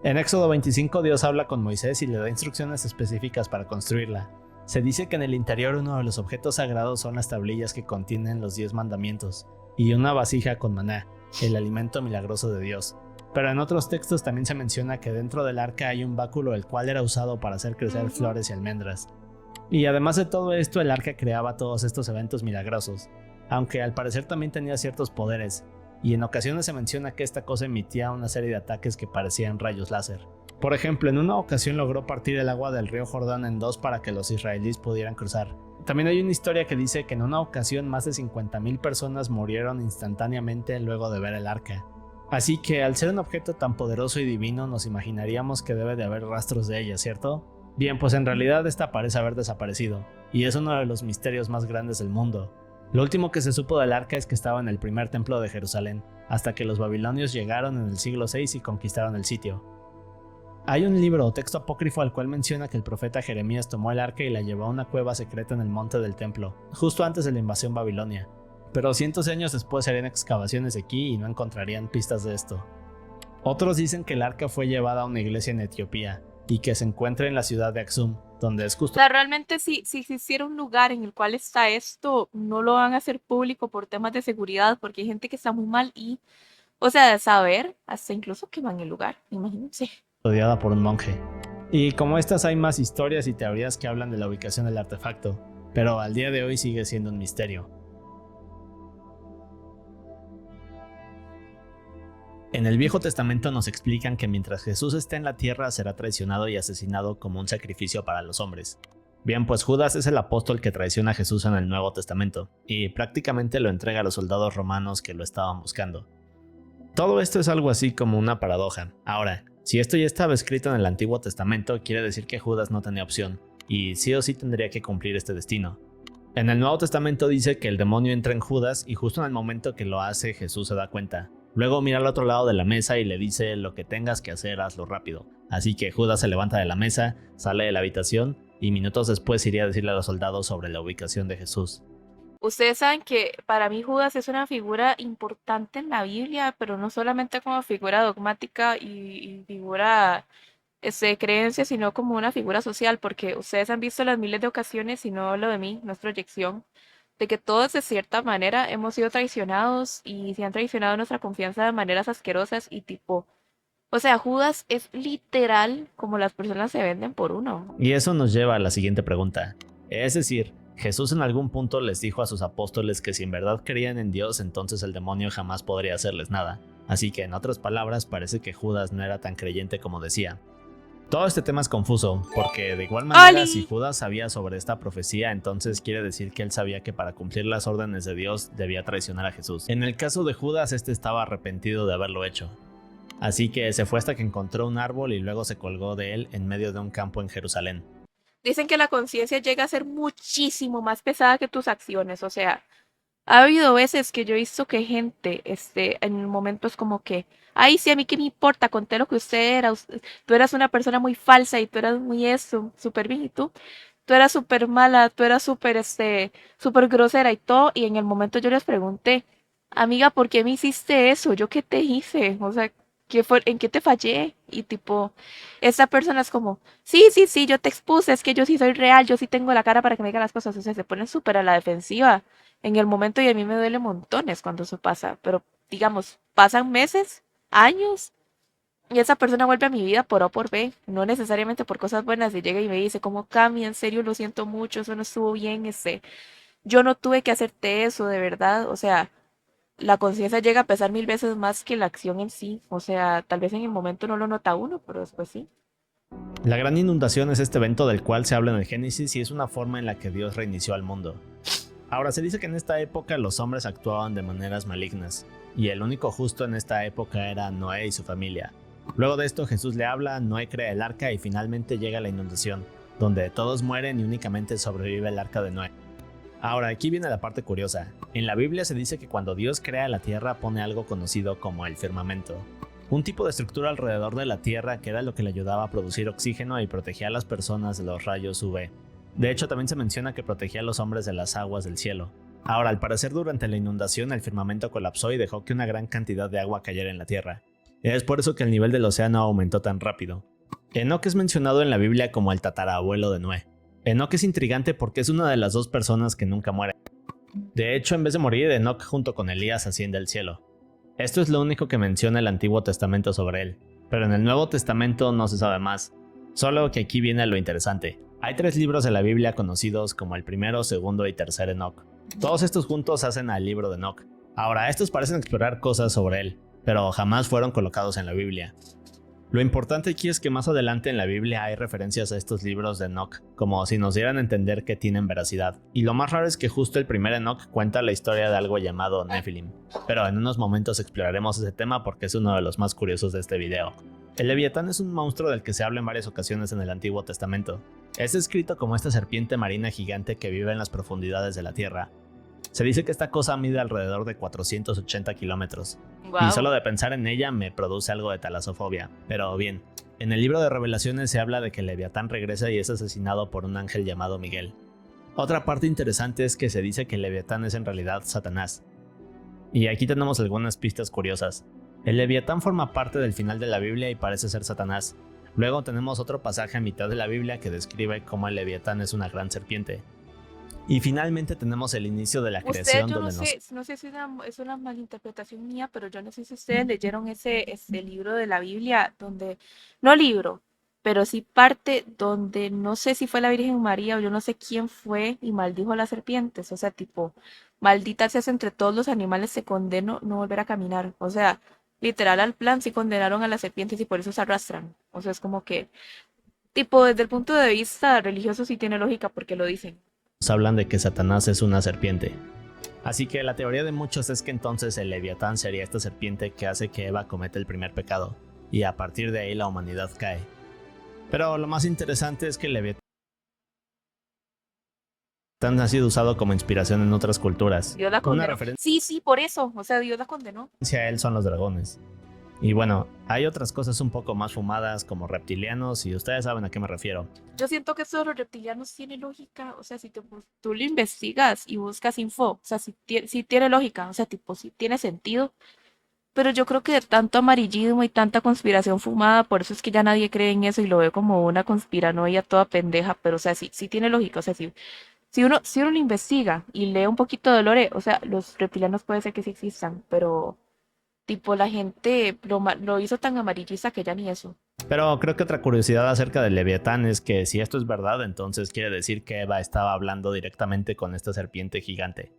En Éxodo 25 Dios habla con Moisés y le da instrucciones específicas para construirla. Se dice que en el interior uno de los objetos sagrados son las tablillas que contienen los 10 mandamientos, y una vasija con maná, el alimento milagroso de Dios. Pero en otros textos también se menciona que dentro del arca hay un báculo el cual era usado para hacer crecer flores y almendras. Y además de todo esto, el arca creaba todos estos eventos milagrosos, aunque al parecer también tenía ciertos poderes, y en ocasiones se menciona que esta cosa emitía una serie de ataques que parecían rayos láser. Por ejemplo, en una ocasión logró partir el agua del río Jordán en 2 para que los israelíes pudieran cruzar. También hay una historia que dice que en una ocasión más de 50,000 personas murieron instantáneamente luego de ver el arca. Así que al ser un objeto tan poderoso y divino nos imaginaríamos que debe de haber rastros de ella, ¿cierto? Bien, pues en realidad esta parece haber desaparecido, y es uno de los misterios más grandes del mundo. Lo último que se supo del arca es que estaba en el primer templo de Jerusalén, hasta que los babilonios llegaron en el siglo VI y conquistaron el sitio. Hay un libro o texto apócrifo al cual menciona que el profeta Jeremías tomó el arca y la llevó a una cueva secreta en el monte del templo, justo antes de la invasión babilonia. Pero cientos de años después harían excavaciones aquí y no encontrarían pistas de esto. Otros dicen que el arca fue llevada a una iglesia en Etiopía y que se encuentra en la ciudad de Axum, donde es O justo sea, realmente si existiera un lugar en el cual está esto, no lo van a hacer público por temas de seguridad, porque hay gente que está muy mal y, o sea, de saber, hasta incluso queman el lugar, imagínense. custodiada por un monje. Y como estas hay más historias y teorías que hablan de la ubicación del artefacto, pero al día de hoy sigue siendo un misterio. En el Viejo Testamento nos explican que mientras Jesús esté en la tierra será traicionado y asesinado como un sacrificio para los hombres. Bien, pues Judas es el apóstol que traiciona a Jesús en el Nuevo Testamento, y prácticamente lo entrega a los soldados romanos que lo estaban buscando. Todo esto es algo así como una paradoja. Ahora, si esto ya estaba escrito en el Antiguo Testamento, quiere decir que Judas no tenía opción, y sí o sí tendría que cumplir este destino. En el Nuevo Testamento dice que el demonio entra en Judas y justo en el momento que lo hace Jesús se da cuenta. Luego mira al otro lado de la mesa y le dice: lo que tengas que hacer, hazlo rápido. Así que Judas se levanta de la mesa, sale de la habitación y minutos después iría a decirle a los soldados sobre la ubicación de Jesús. Ustedes saben que para mí Judas es una figura importante en la Biblia, pero no solamente como figura dogmática y figura de creencia, sino como una figura social, porque ustedes han visto las miles de ocasiones, y no hablo de mí, no es proyección, de que todos de cierta manera hemos sido traicionados y se han traicionado nuestra confianza de maneras asquerosas y tipo, o sea, Judas es literal como las personas se venden por uno. Y eso nos lleva a la siguiente pregunta. Es decir, Jesús en algún punto les dijo a sus apóstoles que si en verdad creían en Dios, entonces el demonio jamás podría hacerles nada. Así que en otras palabras, parece que Judas no era tan creyente como decía. Todo este tema es confuso, porque de igual manera, ¡Oli! si Judas sabía sobre esta profecía, entonces quiere decir que él sabía que para cumplir las órdenes de Dios debía traicionar a Jesús. En el caso de Judas, este estaba arrepentido de haberlo hecho. Así que se fue hasta que encontró un árbol y luego se colgó de él en medio de un campo en Jerusalén. Dicen que la conciencia llega a ser muchísimo más pesada que tus acciones, o sea, ha habido veces que yo he visto que gente, en momentos como que, ay, sí, a mí qué me importa, conté lo que usted era, tú eras una persona muy falsa y tú eras muy eso, súper bien, y tú eras súper mala, tú eras súper, súper grosera y todo, y en el momento yo les pregunté, amiga, ¿por qué me hiciste eso? ¿Yo qué te hice? O sea, ¿en qué te fallé? Y tipo, esta persona es como, sí, sí, sí, yo te expuse, es que yo sí soy real, yo sí tengo la cara para que me diga las cosas, o sea, se ponen súper a la defensiva en el momento y a mí me duele montones cuando eso pasa, pero digamos, pasan meses, años y esa persona vuelve a mi vida por A o por B, no necesariamente por cosas buenas y llega y me dice como Cami, en serio lo siento mucho, eso no estuvo bien, yo no tuve que hacerte eso, de verdad, o sea, la conciencia llega a pesar mil veces más que la acción en sí, o sea, tal vez en el momento no lo nota uno, pero después sí. La gran inundación es este evento del cual se habla en el Génesis y es una forma en la que Dios reinició al mundo. Ahora, se dice que en esta época los hombres actuaban de maneras malignas, y el único justo en esta época era Noé y su familia. Luego de esto Jesús le habla, Noé crea el arca y finalmente llega la inundación, donde todos mueren y únicamente sobrevive el arca de Noé. Ahora, aquí viene la parte curiosa. En la Biblia se dice que cuando Dios crea la tierra pone algo conocido como el firmamento, un tipo de estructura alrededor de la tierra que era lo que le ayudaba a producir oxígeno y protegía a las personas de los rayos UV. De hecho, también se menciona que protegía a los hombres de las aguas del cielo. Ahora, al parecer durante la inundación el firmamento colapsó y dejó que una gran cantidad de agua cayera en la tierra. Es por eso que el nivel del océano aumentó tan rápido. Enoc es mencionado en la Biblia como el tatarabuelo de Noé. Enoc es intrigante porque es una de las dos personas que nunca mueren. De hecho, en vez de morir, Enoc junto con Elías asciende al cielo. Esto es lo único que menciona el Antiguo Testamento sobre él, pero en el Nuevo Testamento no se sabe más. Solo que aquí viene lo interesante. Hay 3 libros de la Biblia conocidos como el primero, segundo y tercer Enoc. Todos estos juntos hacen al libro de Enoc. Ahora, estos parecen explorar cosas sobre él, pero jamás fueron colocados en la Biblia. Lo importante aquí es que más adelante en la Biblia hay referencias a estos libros de Enoc, como si nos dieran a entender que tienen veracidad. Y lo más raro es que justo el primer Enoc cuenta la historia de algo llamado Nephilim. Pero en unos momentos exploraremos ese tema porque es uno de los más curiosos de este video. El Leviatán es un monstruo del que se habla en varias ocasiones en el Antiguo Testamento. Es descrito como esta serpiente marina gigante que vive en las profundidades de la tierra. Se dice que esta cosa mide alrededor de 480 kilómetros. Wow. Y solo de pensar en ella me produce algo de talasofobia. Pero bien, En el libro de Revelaciones se habla de que Leviatán regresa y es asesinado por un ángel llamado Miguel. Otra parte interesante es que se dice que Leviatán es en realidad Satanás. Y aquí tenemos algunas pistas curiosas. El Leviatán forma parte del final de la Biblia y parece ser Satanás. Luego tenemos otro pasaje a mitad de la Biblia que describe cómo el Leviatán es una gran serpiente. Y finalmente tenemos el inicio de la creación Yo donde no sé si es una malinterpretación mía, pero yo no sé si ustedes leyeron ese libro de la Biblia donde, no libro, pero sí parte donde no sé si fue la Virgen María o yo no sé quién fue y maldijo a las serpientes. O sea, tipo, maldita seas entre todos los animales, se condeno no volver a caminar. O sea, literal al plan, sí condenaron a las serpientes y por eso se arrastran. O sea, es como que, tipo, desde el punto de vista religioso sí tiene lógica porque lo dicen. nos hablan de que Satanás es una serpiente. Así que la teoría de muchos es que entonces el Leviatán sería esta serpiente que hace que Eva cometa el primer pecado, y a partir de ahí la humanidad cae. Pero lo más interesante es que el Leviatán ha sido usado como inspiración en otras culturas. Dios la Una condenó. referencia Sí, por eso. O sea, Dios la condenó. a él son los dragones. Y bueno, hay otras cosas un poco más fumadas como reptilianos y ustedes saben a qué me refiero. Yo siento que eso de los reptilianos tiene lógica. O sea, si tú lo investigas y buscas info, o sea, si tiene lógica. O sea, tipo, si tiene sentido. Pero yo creo que de tanto amarillismo y tanta conspiración fumada, por eso es que ya nadie cree en eso y lo ve como una conspiranoia toda pendeja. Pero, o sea, sí tiene lógica. O sea, si uno lo investiga y lee un poquito de lore, o sea, los reptilianos puede ser que sí existan, pero tipo la gente lo hizo tan amarillista que ya ni eso. Pero creo que otra curiosidad acerca del Leviatán es que si esto es verdad, entonces quiere decir que Eva estaba hablando directamente con esta serpiente gigante.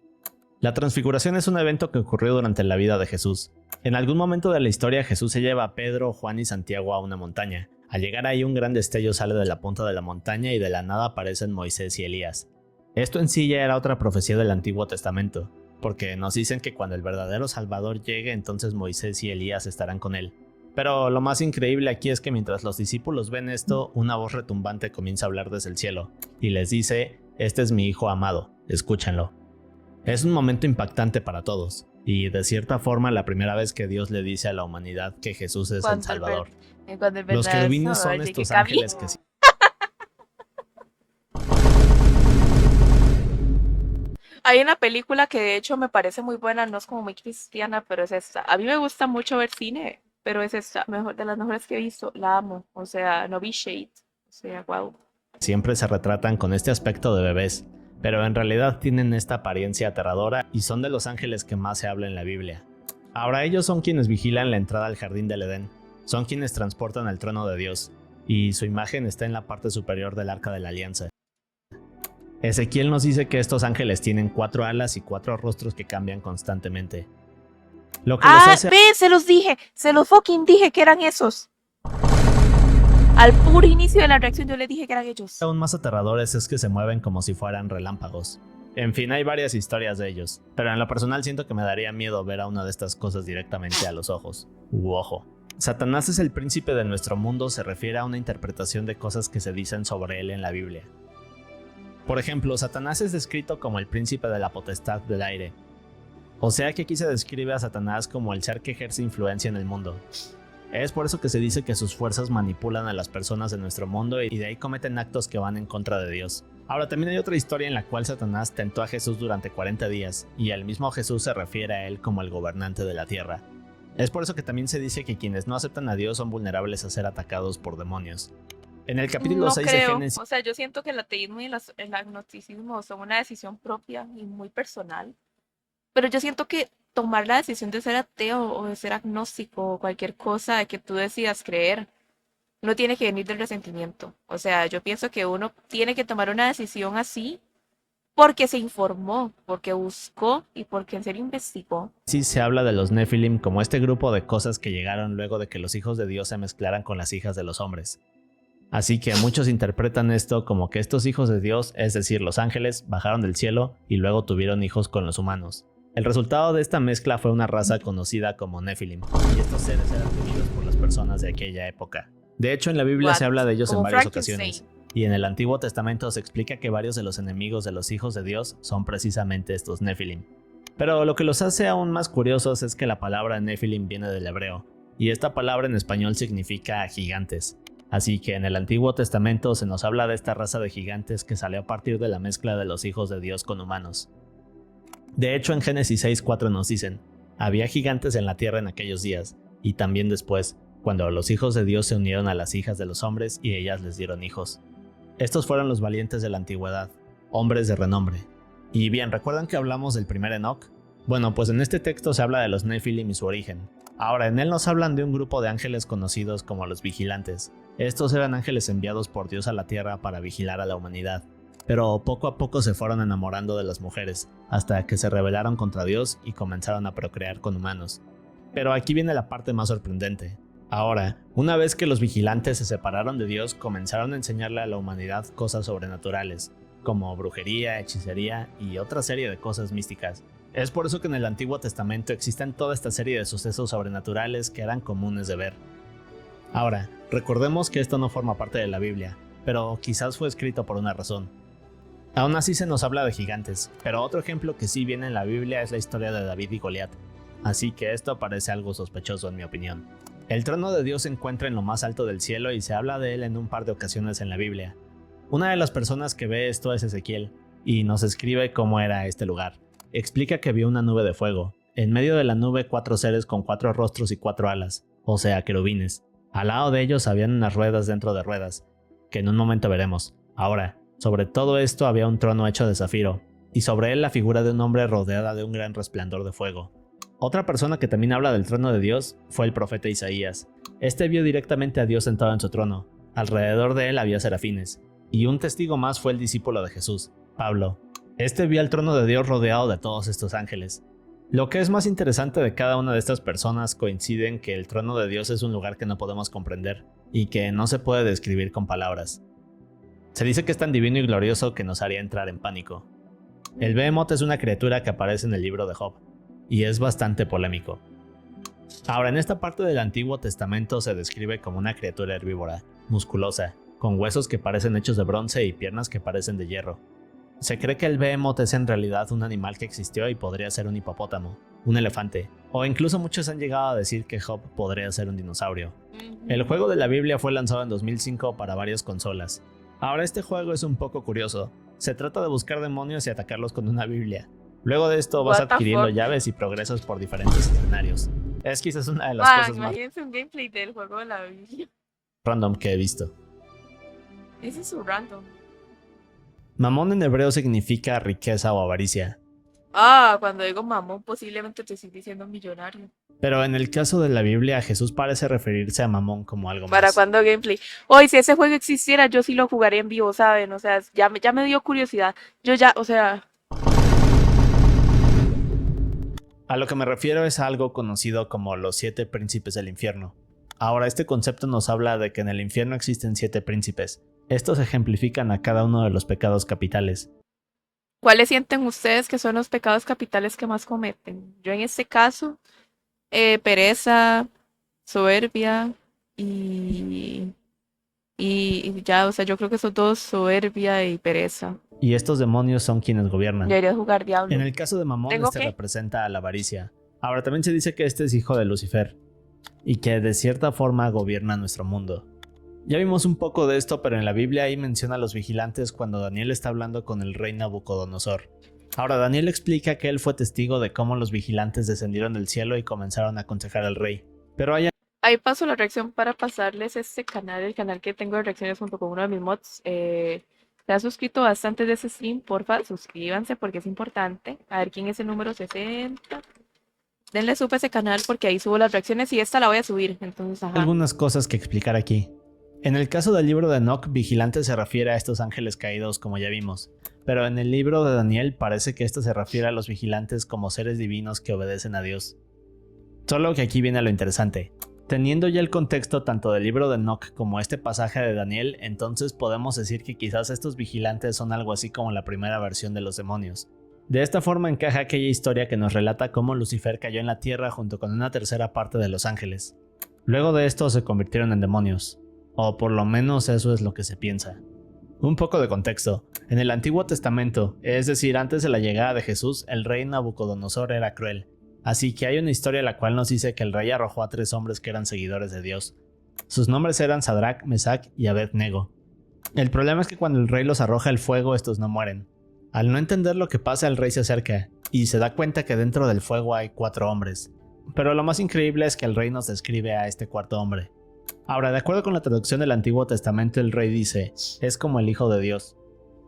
La transfiguración es un evento que ocurrió durante la vida de Jesús. En algún momento de la historia Jesús se lleva a Pedro, Juan y Santiago a una montaña. Al llegar ahí un gran destello sale de la punta de la montaña y de la nada aparecen Moisés y Elías. Esto en sí ya era otra profecía del Antiguo Testamento, porque nos dicen que cuando el verdadero Salvador llegue entonces Moisés y Elías estarán con él. Pero lo más increíble aquí es que mientras los discípulos ven esto, una voz retumbante comienza a hablar desde el cielo y les dice: "Este es mi hijo amado, escúchenlo". Es un momento impactante para todos, y de cierta forma la primera vez que Dios le dice a la humanidad que Jesús es el Salvador. Cuando el Los verdadero querubines son Salvador llegue, estos Cami. ángeles que Hay una película que de hecho me parece muy buena, no es como muy cristiana, pero es esta. A mí me gusta mucho ver cine, pero es esta, mejor de las mejores que he visto. La amo. O sea, no vi Shade. O sea, wow. siempre se retratan con este aspecto de bebés, pero en realidad tienen esta apariencia aterradora y son de los ángeles que más se habla en la Biblia. Ahora ellos son quienes vigilan la entrada al jardín del Edén, son quienes transportan el trono de Dios, y su imagen está en la parte superior del Arca de la Alianza. Ezequiel nos dice que estos ángeles tienen 4 alas y 4 rostros que cambian constantemente. Lo que los hace Se los dije, se los fucking dije que eran esos. Al puro inicio de la reacción yo les dije que eran ellos. aún más aterradores es que se mueven como si fueran relámpagos. En fin, hay varias historias de ellos, pero en lo personal siento que me daría miedo ver a una de estas cosas directamente a los ojos. Ojo. Satanás es el príncipe de nuestro mundo se refiere a una interpretación de cosas que se dicen sobre él en la Biblia. Por ejemplo, Satanás es descrito como el príncipe de la potestad del aire. O sea que aquí se describe a Satanás como el ser que ejerce influencia en el mundo. Es por eso que se dice que sus fuerzas manipulan a las personas de nuestro mundo y de ahí cometen actos que van en contra de Dios. Ahora también hay otra historia en la cual Satanás tentó a Jesús durante 40 días y el mismo Jesús se refiere a él como el gobernante de la tierra. Es por eso que también se dice que quienes no aceptan a Dios son vulnerables a ser atacados por demonios. En el capítulo No 6 de creo. Génesis O sea, yo siento que el ateísmo y el agnosticismo son una decisión propia y muy personal. Pero yo siento que tomar la decisión de ser ateo o de ser agnóstico o cualquier cosa de que tú decidas creer, no tiene que venir del resentimiento. O sea, yo pienso que uno tiene que tomar una decisión así porque se informó, porque buscó y porque en serio investigó. se habla de los Nephilim como este grupo de cosas que llegaron luego de que los hijos de Dios se mezclaran con las hijas de los hombres. Así que muchos interpretan esto como que estos hijos de Dios, es decir, los ángeles, bajaron del cielo y luego tuvieron hijos con los humanos. El resultado de esta mezcla fue una raza conocida como Nephilim, y estos seres eran temidos por las personas de aquella época. De hecho, en la Biblia se habla de ellos en Como varias Frankenstein. ocasiones, y en el Antiguo Testamento se explica que varios de los enemigos de los hijos de Dios son precisamente estos Nephilim. Pero lo que los hace aún más curiosos es que la palabra Nephilim viene del hebreo, y esta palabra en español significa gigantes. Así que en el Antiguo Testamento se nos habla de esta raza de gigantes que salió a partir de la mezcla de los hijos de Dios con humanos. De hecho, en Génesis 6:4 nos dicen: había gigantes en la tierra en aquellos días, y también después, cuando los hijos de Dios se unieron a las hijas de los hombres y ellas les dieron hijos. Estos fueron los valientes de la antigüedad, hombres de renombre. Y bien, ¿recuerdan que hablamos del primer Enoc? Bueno, pues en este texto se habla de los Nephilim y su origen. Ahora, en él nos hablan de un grupo de ángeles conocidos como los vigilantes. Estos eran ángeles enviados por Dios a la tierra para vigilar a la humanidad. Pero poco a poco se fueron enamorando de las mujeres, hasta que se rebelaron contra Dios y comenzaron a procrear con humanos. Pero aquí viene la parte más sorprendente. Ahora, una vez que los vigilantes se separaron de Dios, comenzaron a enseñarle a la humanidad cosas sobrenaturales, como brujería, hechicería y otra serie de cosas místicas. Es por eso que en el Antiguo Testamento existen toda esta serie de sucesos sobrenaturales que eran comunes de ver. Ahora, recordemos que esto no forma parte de la Biblia, pero quizás fue escrito por una razón. Aún así se nos habla de gigantes, pero otro ejemplo que sí viene en la Biblia es la historia de David y Goliat, así que esto parece algo sospechoso en mi opinión. El trono de Dios se encuentra en lo más alto del cielo y se habla de él en un par de ocasiones en la Biblia. Una de las personas que ve esto es Ezequiel, y nos escribe cómo era este lugar. Explica que vio una nube de fuego. En medio de la nube 4 seres con 4 rostros y 4 alas, o sea, querubines. Al lado de ellos habían unas ruedas dentro de ruedas, que en un momento veremos. Ahora, sobre todo esto había un trono hecho de zafiro, y sobre él la figura de un hombre rodeada de un gran resplandor de fuego. Otra persona que también habla del trono de Dios fue el profeta Isaías. Este vio directamente a Dios sentado en su trono. Alrededor de él había serafines. Y un testigo más fue el discípulo de Jesús, Pablo. Este vio al trono de Dios rodeado de todos estos ángeles. Lo que es más interesante de cada una de estas personas coincide en que el trono de Dios es un lugar que no podemos comprender y que no se puede describir con palabras. Se dice que es tan divino y glorioso que nos haría entrar en pánico. El Behemoth es una criatura que aparece en el libro de Job, y es bastante polémico. Ahora, en esta parte del Antiguo Testamento se describe como una criatura herbívora, musculosa, con huesos que parecen hechos de bronce y piernas que parecen de hierro. Se cree que el Behemoth es en realidad un animal que existió y podría ser un hipopótamo, un elefante, o incluso muchos han llegado a decir que Job podría ser un dinosaurio. El juego de la Biblia fue lanzado en 2005 para varias consolas. Ahora, este juego es un poco curioso. Se trata de buscar demonios y atacarlos con una Biblia. Luego de esto vas adquiriendo llaves y progresos por diferentes escenarios. Es quizás una de las cosas más imagínense un gameplay del juego de la Biblia. random que he visto. Ese es su random. Mamón en hebreo significa riqueza o avaricia. Cuando digo mamón, posiblemente te estoy diciendo millonario. Pero en el caso de la Biblia, Jesús parece referirse a Mamón como algo ¿Para más. cuándo gameplay? Hoy, si ese juego existiera, yo sí lo jugaría en vivo, ¿saben? O sea, ya me dio curiosidad. Yo ya, o sea, A lo que me refiero es a algo conocido como los 7 príncipes del infierno. Ahora, este concepto nos habla de que en el infierno existen 7 príncipes. Estos ejemplifican a cada uno de los pecados capitales. ¿cuáles sienten ustedes que son los pecados capitales que más cometen? Yo en este caso, pereza, soberbia y ya, o sea, yo creo que son todos soberbia y pereza. Y estos demonios son quienes gobiernan. Debería jugar diablo. En el caso de Mamón, ¿Tengo este qué? representa a la avaricia. Ahora, también se dice que este es hijo de Lucifer, y que de cierta forma gobierna nuestro mundo. Ya vimos un poco de esto, pero en la Biblia ahí menciona a los vigilantes cuando Daniel está hablando con el rey Nabucodonosor. Ahora, Daniel explica que él fue testigo de cómo los vigilantes descendieron del cielo y comenzaron a aconsejar al rey. Pero hay Ahí paso la reacción para pasarles este canal, el canal que tengo de reacciones junto con uno de mis mods. Se ha suscrito bastante de ese stream, porfa, suscríbanse porque es importante. A ver quién es el número 60. Denle sub a ese canal porque ahí subo las reacciones y esta la voy a subir. Entonces, ajá. algunas cosas que explicar aquí. En el caso del libro de Enoch, vigilante se refiere a estos ángeles caídos, como ya vimos. Pero en el libro de Daniel parece que esto se refiere a los vigilantes como seres divinos que obedecen a Dios. Solo que aquí viene lo interesante. Teniendo ya el contexto tanto del libro de Enoch como este pasaje de Daniel, entonces podemos decir que quizás estos vigilantes son algo así como la primera versión de los demonios. De esta forma encaja aquella historia que nos relata cómo Lucifer cayó en la tierra junto con una tercera parte de los ángeles. Luego de esto se convirtieron en demonios, o por lo menos eso es lo que se piensa. Un poco de contexto. En el Antiguo Testamento, es decir, antes de la llegada de Jesús, el rey Nabucodonosor era cruel. Así que hay una historia la cual nos dice que el rey arrojó a 3 hombres que eran seguidores de Dios. Sus nombres eran Sadrach, Mesach y Abed-Nego. El problema es que cuando el rey los arroja al fuego, estos no mueren. Al no entender lo que pasa, el rey se acerca y se da cuenta que dentro del fuego hay 4 hombres. Pero lo más increíble es que el rey nos describe a este cuarto hombre. Ahora, de acuerdo con la traducción del Antiguo Testamento, el rey dice, es como el Hijo de Dios.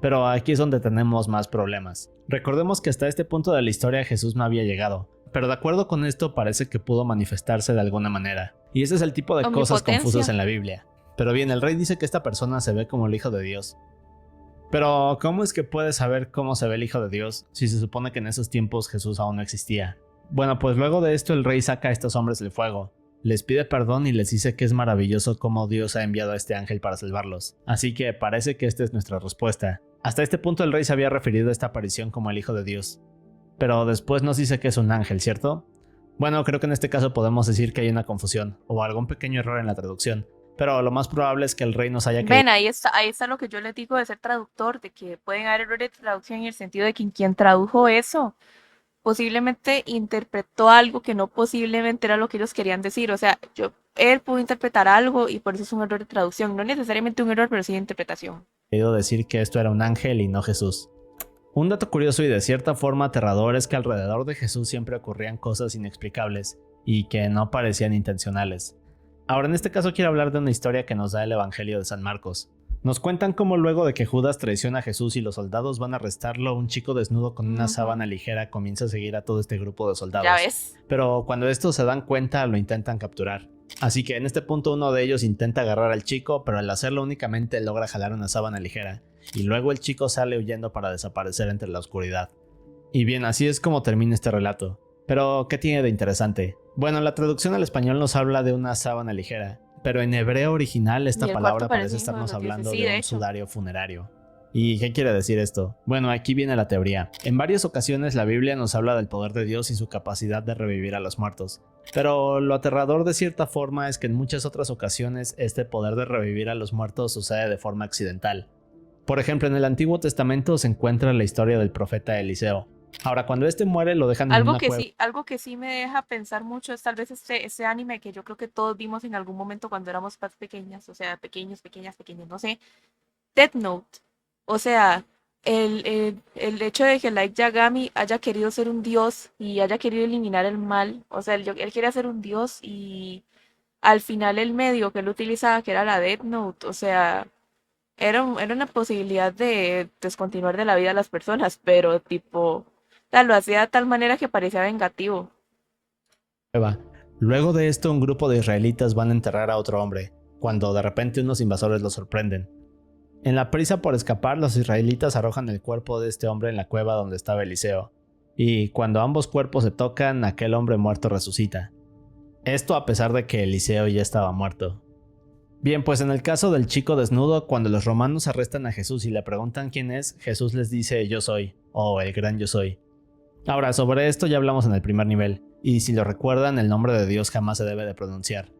Pero aquí es donde tenemos más problemas. Recordemos que hasta este punto de la historia Jesús no había llegado, pero de acuerdo con esto parece que pudo manifestarse de alguna manera. Y ese es el tipo de cosas confusas en la Biblia. Pero bien, el rey dice que esta persona se ve como el Hijo de Dios. Pero, ¿cómo es que puede saber cómo se ve el Hijo de Dios si se supone que en esos tiempos Jesús aún no existía? Bueno, pues luego de esto el rey saca a estos hombres del fuego, les pide perdón y les dice que es maravilloso cómo Dios ha enviado a este ángel para salvarlos. Así que parece que esta es nuestra respuesta. Hasta este punto el rey se había referido a esta aparición como el Hijo de Dios. Pero después nos dice que es un ángel, ¿cierto? Bueno, creo que en este caso podemos decir que hay una confusión o algún pequeño error en la traducción. Pero lo más probable es que el rey nos haya querido... Ven, ahí está lo que yo les digo de ser traductor, de que pueden haber errores de traducción en el sentido de que quien tradujo eso posiblemente interpretó algo que no posiblemente era lo que ellos querían decir. O sea, él pudo interpretar algo y por eso es un error de traducción. No necesariamente un error, pero sí de interpretación. querido decir que esto era un ángel y no Jesús. Un dato curioso y de cierta forma aterrador es que alrededor de Jesús siempre ocurrían cosas inexplicables y que no parecían intencionales. Ahora en este caso quiero hablar de una historia que nos da el Evangelio de San Marcos. Nos cuentan cómo luego de que Judas traiciona a Jesús y los soldados van a arrestarlo, un chico desnudo con una sábana ligera comienza a seguir a todo este grupo de soldados. Ya ves. Pero cuando estos se dan cuenta lo intentan capturar. Así que en este punto uno de ellos intenta agarrar al chico, pero al hacerlo únicamente logra jalar una sábana ligera. Y luego el chico sale huyendo para desaparecer entre la oscuridad. Y bien, así es como termina este relato. Pero, ¿qué tiene de interesante? Bueno, la traducción al español nos habla de una sábana ligera, pero en hebreo original esta palabra parece estarnos hablando de un sudario funerario. ¿Y qué quiere decir esto? Bueno, aquí viene la teoría. En varias ocasiones la Biblia nos habla del poder de Dios y su capacidad de revivir a los muertos. Pero lo aterrador de cierta forma es que en muchas otras ocasiones este poder de revivir a los muertos sucede de forma accidental. Por ejemplo, en el Antiguo Testamento se encuentra la historia del profeta Eliseo. Ahora, cuando este muere lo dejan en una cueva. Algo que sí me deja pensar mucho es tal vez ese anime que yo creo que todos vimos en algún momento cuando éramos más pequeñas, o sea, pequeños, no sé, Death Note. O sea, el hecho de que Light Yagami haya querido ser un dios y haya querido eliminar el mal, o sea, él quería ser un dios y al final el medio que él utilizaba, que era la Death Note, o sea, era una posibilidad de descontinuar de la vida a las personas, pero tipo, lo hacía de tal manera que parecía vengativo. Luego de esto, un grupo de israelitas van a enterrar a otro hombre, cuando de repente unos invasores los sorprenden. En la prisa por escapar, los israelitas arrojan el cuerpo de este hombre en la cueva donde estaba Eliseo, y cuando ambos cuerpos se tocan, aquel hombre muerto resucita. Esto a pesar de que Eliseo ya estaba muerto. Bien, pues en el caso del chico desnudo, cuando los romanos arrestan a Jesús y le preguntan quién es, Jesús les dice yo soy, o el gran yo soy. Ahora, sobre esto ya hablamos en el primer nivel, y si lo recuerdan, el nombre de Dios jamás se debe de pronunciar.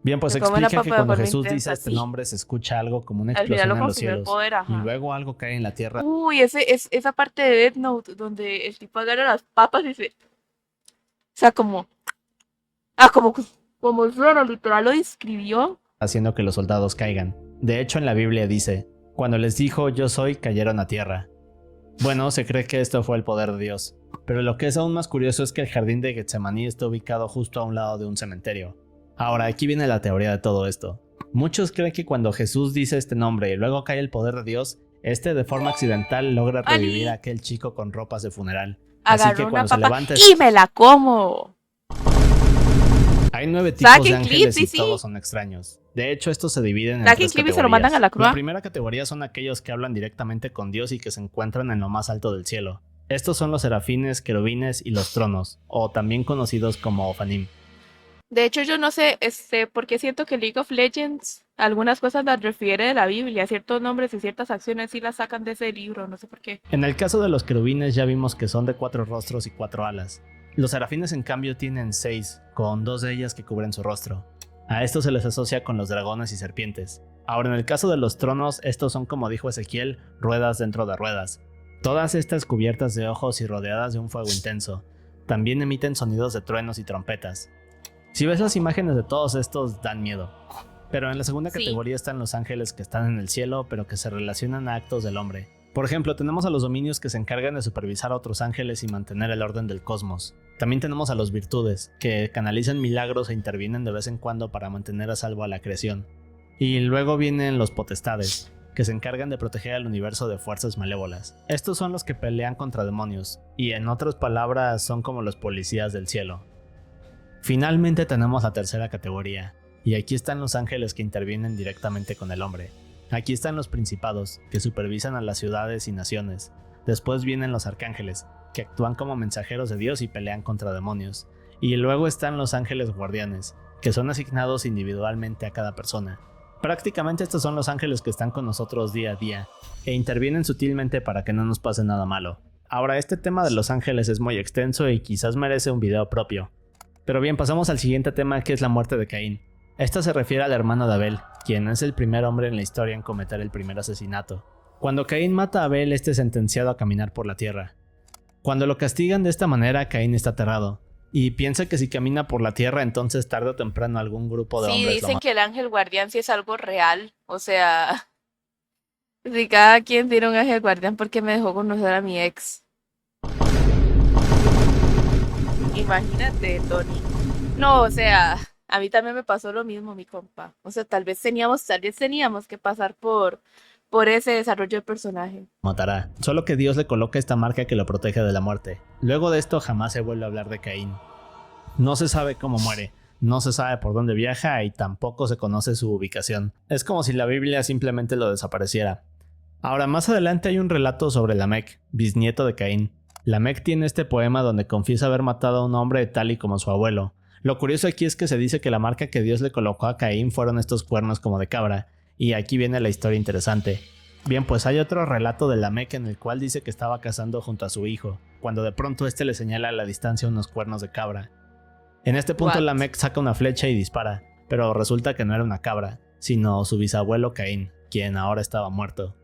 Bien, pues explica que cuando Jesús dice este nombre se escucha algo como una explosión en los cielos, y luego algo cae en la tierra. Uy, esa parte de Death Note donde el tipo agarra las papas y se... O sea, como Zoro literal lo describió. Haciendo que los soldados caigan. De hecho, en la Biblia dice, cuando les dijo yo soy, cayeron a tierra. Bueno, se cree que esto fue el poder de Dios, pero lo que es aún más curioso es que el jardín de Getsemaní está ubicado justo a un lado de un cementerio. Ahora, aquí viene la teoría de todo esto. Muchos creen que cuando Jesús dice este nombre y luego cae el poder de Dios, de forma accidental logra revivir a aquel chico con ropas de funeral. Así que cuando se levanta y me la como. Hay 9 tipos de ángeles y todos son extraños. De hecho, estos se dividen en 3 categorías. Se lo mandan a la cruz. La primera categoría son aquellos que hablan directamente con Dios y que se encuentran en lo más alto del cielo. Estos son los serafines, querubines y los tronos, o también conocidos como Ofanim. De hecho, yo no sé por qué siento que League of Legends algunas cosas las refiere de la Biblia, ciertos nombres y ciertas acciones sí las sacan de ese libro, no sé por qué. En el caso de los querubines ya vimos que son de 4 rostros y 4 alas. Los serafines en cambio tienen 6, con 2 de ellas que cubren su rostro. A esto se les asocia con los dragones y serpientes. Ahora en el caso de los tronos, estos son, como dijo Ezequiel, ruedas dentro de ruedas. Todas estas cubiertas de ojos y rodeadas de un fuego intenso. También emiten sonidos de truenos y trompetas. Si ves las imágenes de todos estos, dan miedo. Pero en la segunda Sí. categoría están los ángeles que están en el cielo, pero que se relacionan a actos del hombre. Por ejemplo, tenemos a los dominios que se encargan de supervisar a otros ángeles y mantener el orden del cosmos. También tenemos a los virtudes, que canalizan milagros e intervienen de vez en cuando para mantener a salvo a la creación. Y luego vienen los potestades, que se encargan de proteger al universo de fuerzas malévolas. Estos son los que pelean contra demonios, y en otras palabras son como los policías del cielo. Finalmente tenemos la tercera categoría, y aquí están los ángeles que intervienen directamente con el hombre. Aquí están los principados, que supervisan a las ciudades y naciones. Después vienen los arcángeles, que actúan como mensajeros de Dios y pelean contra demonios. Y luego están los ángeles guardianes, que son asignados individualmente a cada persona. Prácticamente estos son los ángeles que están con nosotros día a día, e intervienen sutilmente para que no nos pase nada malo. Ahora, este tema de los ángeles es muy extenso y quizás merece un video propio. Pero bien, pasamos al siguiente tema, que es la muerte de Caín. Esta se refiere al hermano de Abel, quien es el primer hombre en la historia en cometer el primer asesinato. Cuando Caín mata a Abel, este es sentenciado a caminar por la tierra. Cuando lo castigan de esta manera, Caín está aterrado, y piensa que si camina por la tierra, entonces tarde o temprano algún grupo de Sí, hombres lo dicen matará. que el ángel guardián sí es algo real. O sea, si cada quien tiene un ángel guardián porque me dejó conocer a mi ex. Imagínate, Tony. No, o sea, a mí también me pasó lo mismo, mi compa. O sea, tal vez teníamos que pasar por ese desarrollo de personaje. matará, solo que Dios le coloca esta marca que lo protege de la muerte. Luego de esto jamás se vuelve a hablar de Caín. No se sabe cómo muere, no se sabe por dónde viaja y tampoco se conoce su ubicación. Es como si la Biblia simplemente lo desapareciera. Ahora, más adelante hay un relato sobre Lamec, bisnieto de Caín. Lamec tiene este poema donde confiesa haber matado a un hombre tal y como su abuelo. Lo curioso aquí es que se dice que la marca que Dios le colocó a Caín fueron estos cuernos como de cabra, y aquí viene la historia interesante. Bien, pues hay otro relato de Lamec en el cual dice que estaba cazando junto a su hijo, cuando de pronto este le señala a la distancia unos cuernos de cabra. En este punto What? Lamec saca una flecha y dispara, pero resulta que no era una cabra, sino su bisabuelo Caín, quien ahora estaba muerto.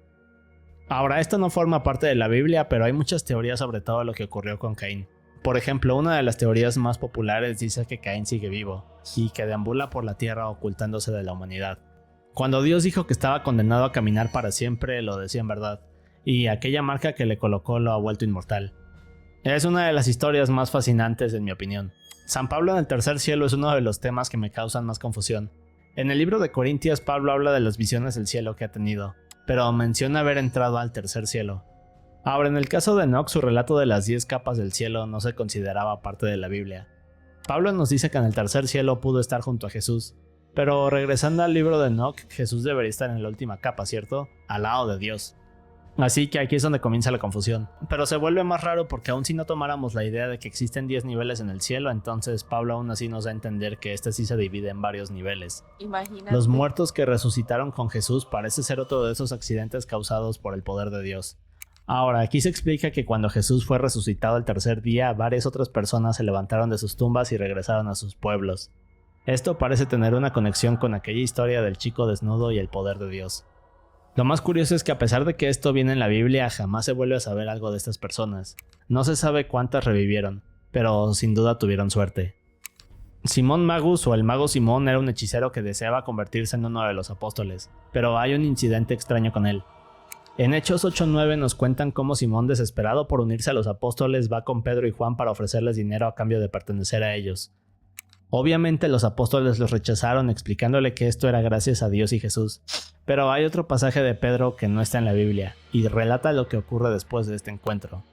Ahora, esto no forma parte de la Biblia, pero hay muchas teorías sobre todo lo que ocurrió con Caín. Por ejemplo, una de las teorías más populares dice que Caín sigue vivo, y que deambula por la tierra ocultándose de la humanidad. Cuando Dios dijo que estaba condenado a caminar para siempre, lo decía en verdad, y aquella marca que le colocó lo ha vuelto inmortal. Es una de las historias más fascinantes en mi opinión. San Pablo en el tercer cielo es uno de los temas que me causan más confusión. En el libro de Corintios, Pablo habla de las visiones del cielo que ha tenido, pero menciona haber entrado al tercer cielo. Ahora, en el caso de Enoch, su relato de las 10 capas del cielo no se consideraba parte de la Biblia. Pablo nos dice que en el tercer cielo pudo estar junto a Jesús, pero regresando al libro de Enoch, Jesús debería estar en la última capa, ¿cierto? Al lado de Dios. Así que aquí es donde comienza la confusión. Pero se vuelve más raro porque aun si no tomáramos la idea de que existen 10 niveles en el cielo, entonces Pablo aún así nos da a entender que este sí se divide en varios niveles. Imagínate. Los muertos que resucitaron con Jesús parece ser otro de esos accidentes causados por el poder de Dios. Ahora, aquí se explica que cuando Jesús fue resucitado el tercer día, varias otras personas se levantaron de sus tumbas y regresaron a sus pueblos. Esto parece tener una conexión con aquella historia del chico desnudo y el poder de Dios. Lo más curioso es que a pesar de que esto viene en la Biblia, jamás se vuelve a saber algo de estas personas. No se sabe cuántas revivieron, pero sin duda tuvieron suerte. Simón Magus, o el mago Simón, era un hechicero que deseaba convertirse en uno de los apóstoles, pero hay un incidente extraño con él. En Hechos 8:9 nos cuentan cómo Simón, desesperado por unirse a los apóstoles, va con Pedro y Juan para ofrecerles dinero a cambio de pertenecer a ellos. Obviamente los apóstoles los rechazaron explicándole que esto era gracias a Dios y Jesús, pero hay otro pasaje de Pedro que no está en la Biblia y relata lo que ocurre después de este encuentro.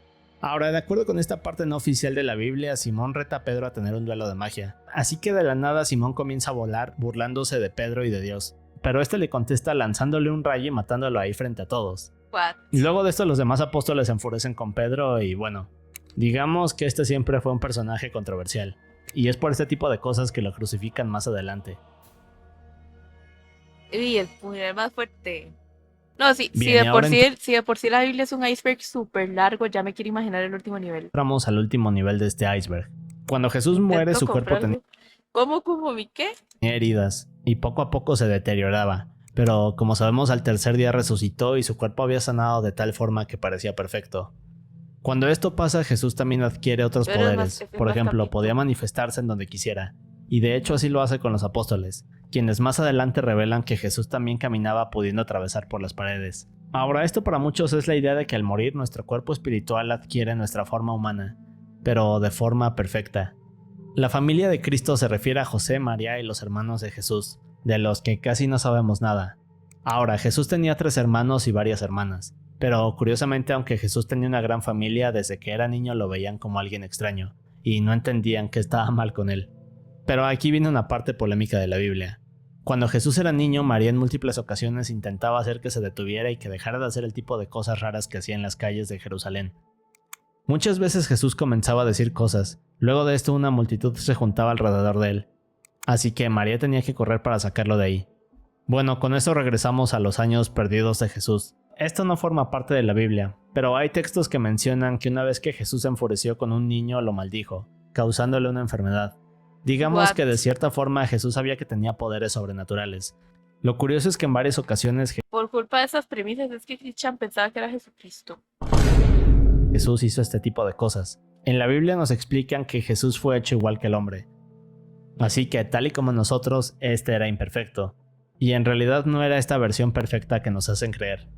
Ahora, de acuerdo con esta parte no oficial de la Biblia, Simón reta a Pedro a tener un duelo de magia, así que de la nada Simón comienza a volar burlándose de Pedro y de Dios, pero este le contesta lanzándole un rayo y matándolo ahí frente a todos. What? Y luego de esto los demás apóstoles se enfurecen con Pedro y bueno, digamos que este siempre fue un personaje controversial. Y es por este tipo de cosas que lo crucifican más adelante. Y el puñal más fuerte. No, sí, Bien, y ahora si de por sí la Biblia es un iceberg súper largo, ya me quiero imaginar el último nivel. Entramos al último nivel de este iceberg. Cuando Jesús muere, Intento su cuerpo tenía comprarlo. ¿Cómo mi qué? heridas y poco a poco se deterioraba. Pero como sabemos, al tercer día resucitó y su cuerpo había sanado de tal forma que parecía perfecto. Cuando esto pasa, Jesús también adquiere otros Pero es más- poderes. ese es Por más ejemplo, capítulo. podía manifestarse en donde quisiera. Y de hecho así lo hace con los apóstoles, quienes más adelante revelan que Jesús también caminaba pudiendo atravesar por las paredes. Ahora, esto para muchos es la idea de que al morir nuestro cuerpo espiritual adquiere nuestra forma humana, pero de forma perfecta. La familia de Cristo se refiere a José, María y los hermanos de Jesús, de los que casi no sabemos nada. Ahora, Jesús tenía 3 hermanos y varias hermanas, pero curiosamente, aunque Jesús tenía una gran familia, desde que era niño lo veían como alguien extraño, y no entendían que estaba mal con él. Pero aquí viene una parte polémica de la Biblia. Cuando Jesús era niño, María en múltiples ocasiones intentaba hacer que se detuviera y que dejara de hacer el tipo de cosas raras que hacía en las calles de Jerusalén. Muchas veces Jesús comenzaba a decir cosas, luego de esto una multitud se juntaba alrededor de él, así que María tenía que correr para sacarlo de ahí. Bueno, con esto regresamos a los años perdidos de Jesús. Esto no forma parte de la Biblia, pero hay textos que mencionan que una vez que Jesús se enfureció con un niño lo maldijo, causándole una enfermedad. Digamos What? que de cierta forma Jesús sabía que tenía poderes sobrenaturales. Lo curioso es que en varias ocasiones Por culpa de esas premisas es que Christian pensaba que era Jesucristo. Jesús hizo este tipo de cosas. En la Biblia nos explican que Jesús fue hecho igual que el hombre. Así que tal y como nosotros, este era imperfecto. Y en realidad no era esta versión perfecta que nos hacen creer.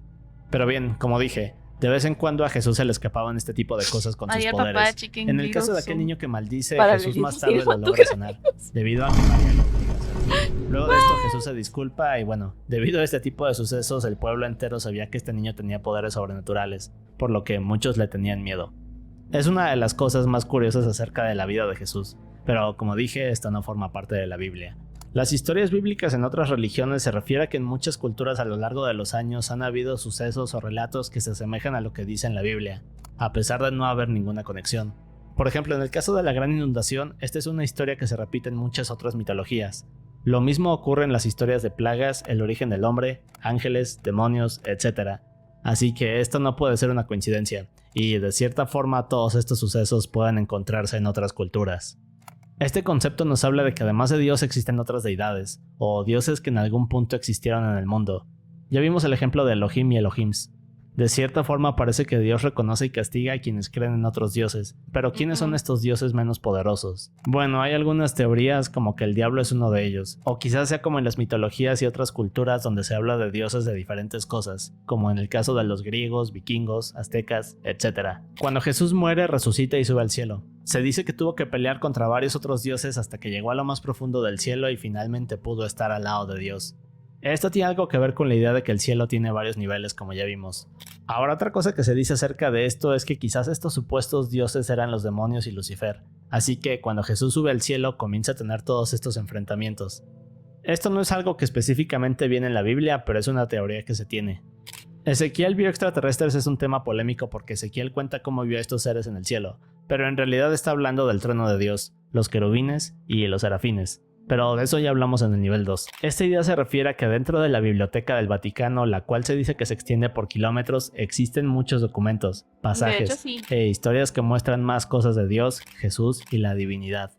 Pero bien, como dije, de vez en cuando a Jesús se le escapaban este tipo de cosas con Ahí sus el papá de poderes. Chicken En el caso de Little aquel Zoom. niño que maldice, Para Jesús el más tarde lo infierno, logra sanar, debido a que María lo obliga a hacerlo. Luego de esto Jesús se disculpa y bueno, debido a este tipo de sucesos el pueblo entero sabía que este niño tenía poderes sobrenaturales, por lo que muchos le tenían miedo. Es una de las cosas más curiosas acerca de la vida de Jesús, pero como dije, esto no forma parte de la Biblia. Las historias bíblicas en otras religiones se refiere a que en muchas culturas a lo largo de los años han habido sucesos o relatos que se asemejan a lo que dice en la Biblia, a pesar de no haber ninguna conexión. Por ejemplo, en el caso de la gran inundación, esta es una historia que se repite en muchas otras mitologías. Lo mismo ocurre en las historias de plagas, el origen del hombre, ángeles, demonios, etc. Así que esto no puede ser una coincidencia, y de cierta forma todos estos sucesos pueden encontrarse en otras culturas. Este concepto nos habla de que además de Dios existen otras deidades, o dioses que en algún punto existieron en el mundo. Ya vimos el ejemplo de Elohim y Elohims. De cierta forma parece que Dios reconoce y castiga a quienes creen en otros dioses, pero ¿quiénes son estos dioses menos poderosos? Bueno, hay algunas teorías como que el diablo es uno de ellos, o quizás sea como en las mitologías y otras culturas donde se habla de dioses de diferentes cosas, como en el caso de los griegos, vikingos, aztecas, etc. Cuando Jesús muere, resucita y sube al cielo. Se dice que tuvo que pelear contra varios otros dioses hasta que llegó a lo más profundo del cielo y finalmente pudo estar al lado de Dios. Esto tiene algo que ver con la idea de que el cielo tiene varios niveles, como ya vimos. Ahora, otra cosa que se dice acerca de esto es que quizás estos supuestos dioses eran los demonios y Lucifer, así que cuando Jesús sube al cielo comienza a tener todos estos enfrentamientos. Esto no es algo que específicamente viene en la Biblia, pero es una teoría que se tiene. Ezequiel vio extraterrestres es un tema polémico porque Ezequiel cuenta cómo vio a estos seres en el cielo, pero en realidad está hablando del trono de Dios, los querubines y los serafines. Pero de eso ya hablamos en el nivel 2. Esta idea se refiere a que dentro de la Biblioteca del Vaticano, la cual se dice que se extiende por kilómetros, existen muchos documentos, De hecho, pasajes sí. e historias que muestran más cosas de Dios, Jesús y la divinidad.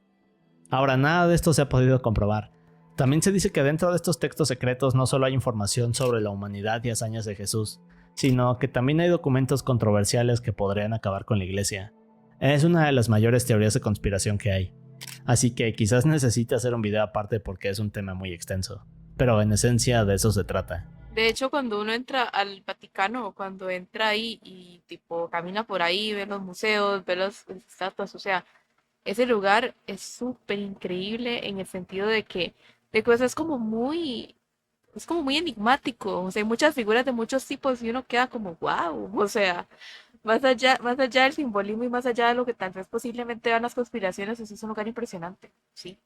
Ahora, nada de esto se ha podido comprobar. También se dice que dentro de estos textos secretos no solo hay información sobre la humanidad y hazañas de Jesús, sino que también hay documentos controversiales que podrían acabar con la iglesia. Es una de las mayores teorías de conspiración que hay. Así que quizás necesite hacer un video aparte porque es un tema muy extenso. Pero en esencia de eso se trata. De hecho, cuando uno entra al Vaticano, cuando entra ahí y tipo camina por ahí, ve los museos, ve las estatuas, o sea, ese lugar es súper increíble en el sentido de que es como muy enigmático, o sea, hay muchas figuras de muchos tipos y uno queda como wow, o sea, más allá del simbolismo y más allá de lo que tal vez posiblemente vean las conspiraciones, eso es un lugar impresionante, sí.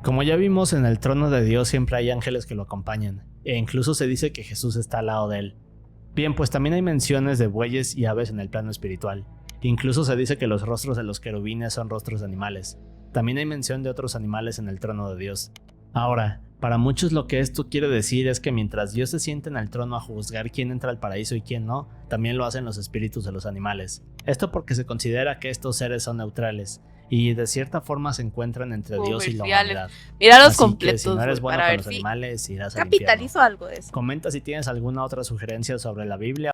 Como ya vimos, en el trono de Dios siempre hay ángeles que lo acompañan, e incluso se dice que Jesús está al lado de él. Bien, pues también hay menciones de bueyes y aves en el plano espiritual. Incluso se dice que los rostros de los querubines son rostros de animales. También hay mención de otros animales en el trono de Dios. Ahora, para muchos lo que esto quiere decir es que mientras Dios se siente en el trono a juzgar quién entra al paraíso y quién no, también lo hacen los espíritus de los animales. Esto porque se considera que estos seres son neutrales y de cierta forma se encuentran entre Dios y la Comerciales. humanidad. Míralos Así completos, que si no eres güey, bueno para con ver los si animales, irás al infierno. capitalizo algo de eso. Comenta si tienes alguna otra sugerencia sobre la Biblia.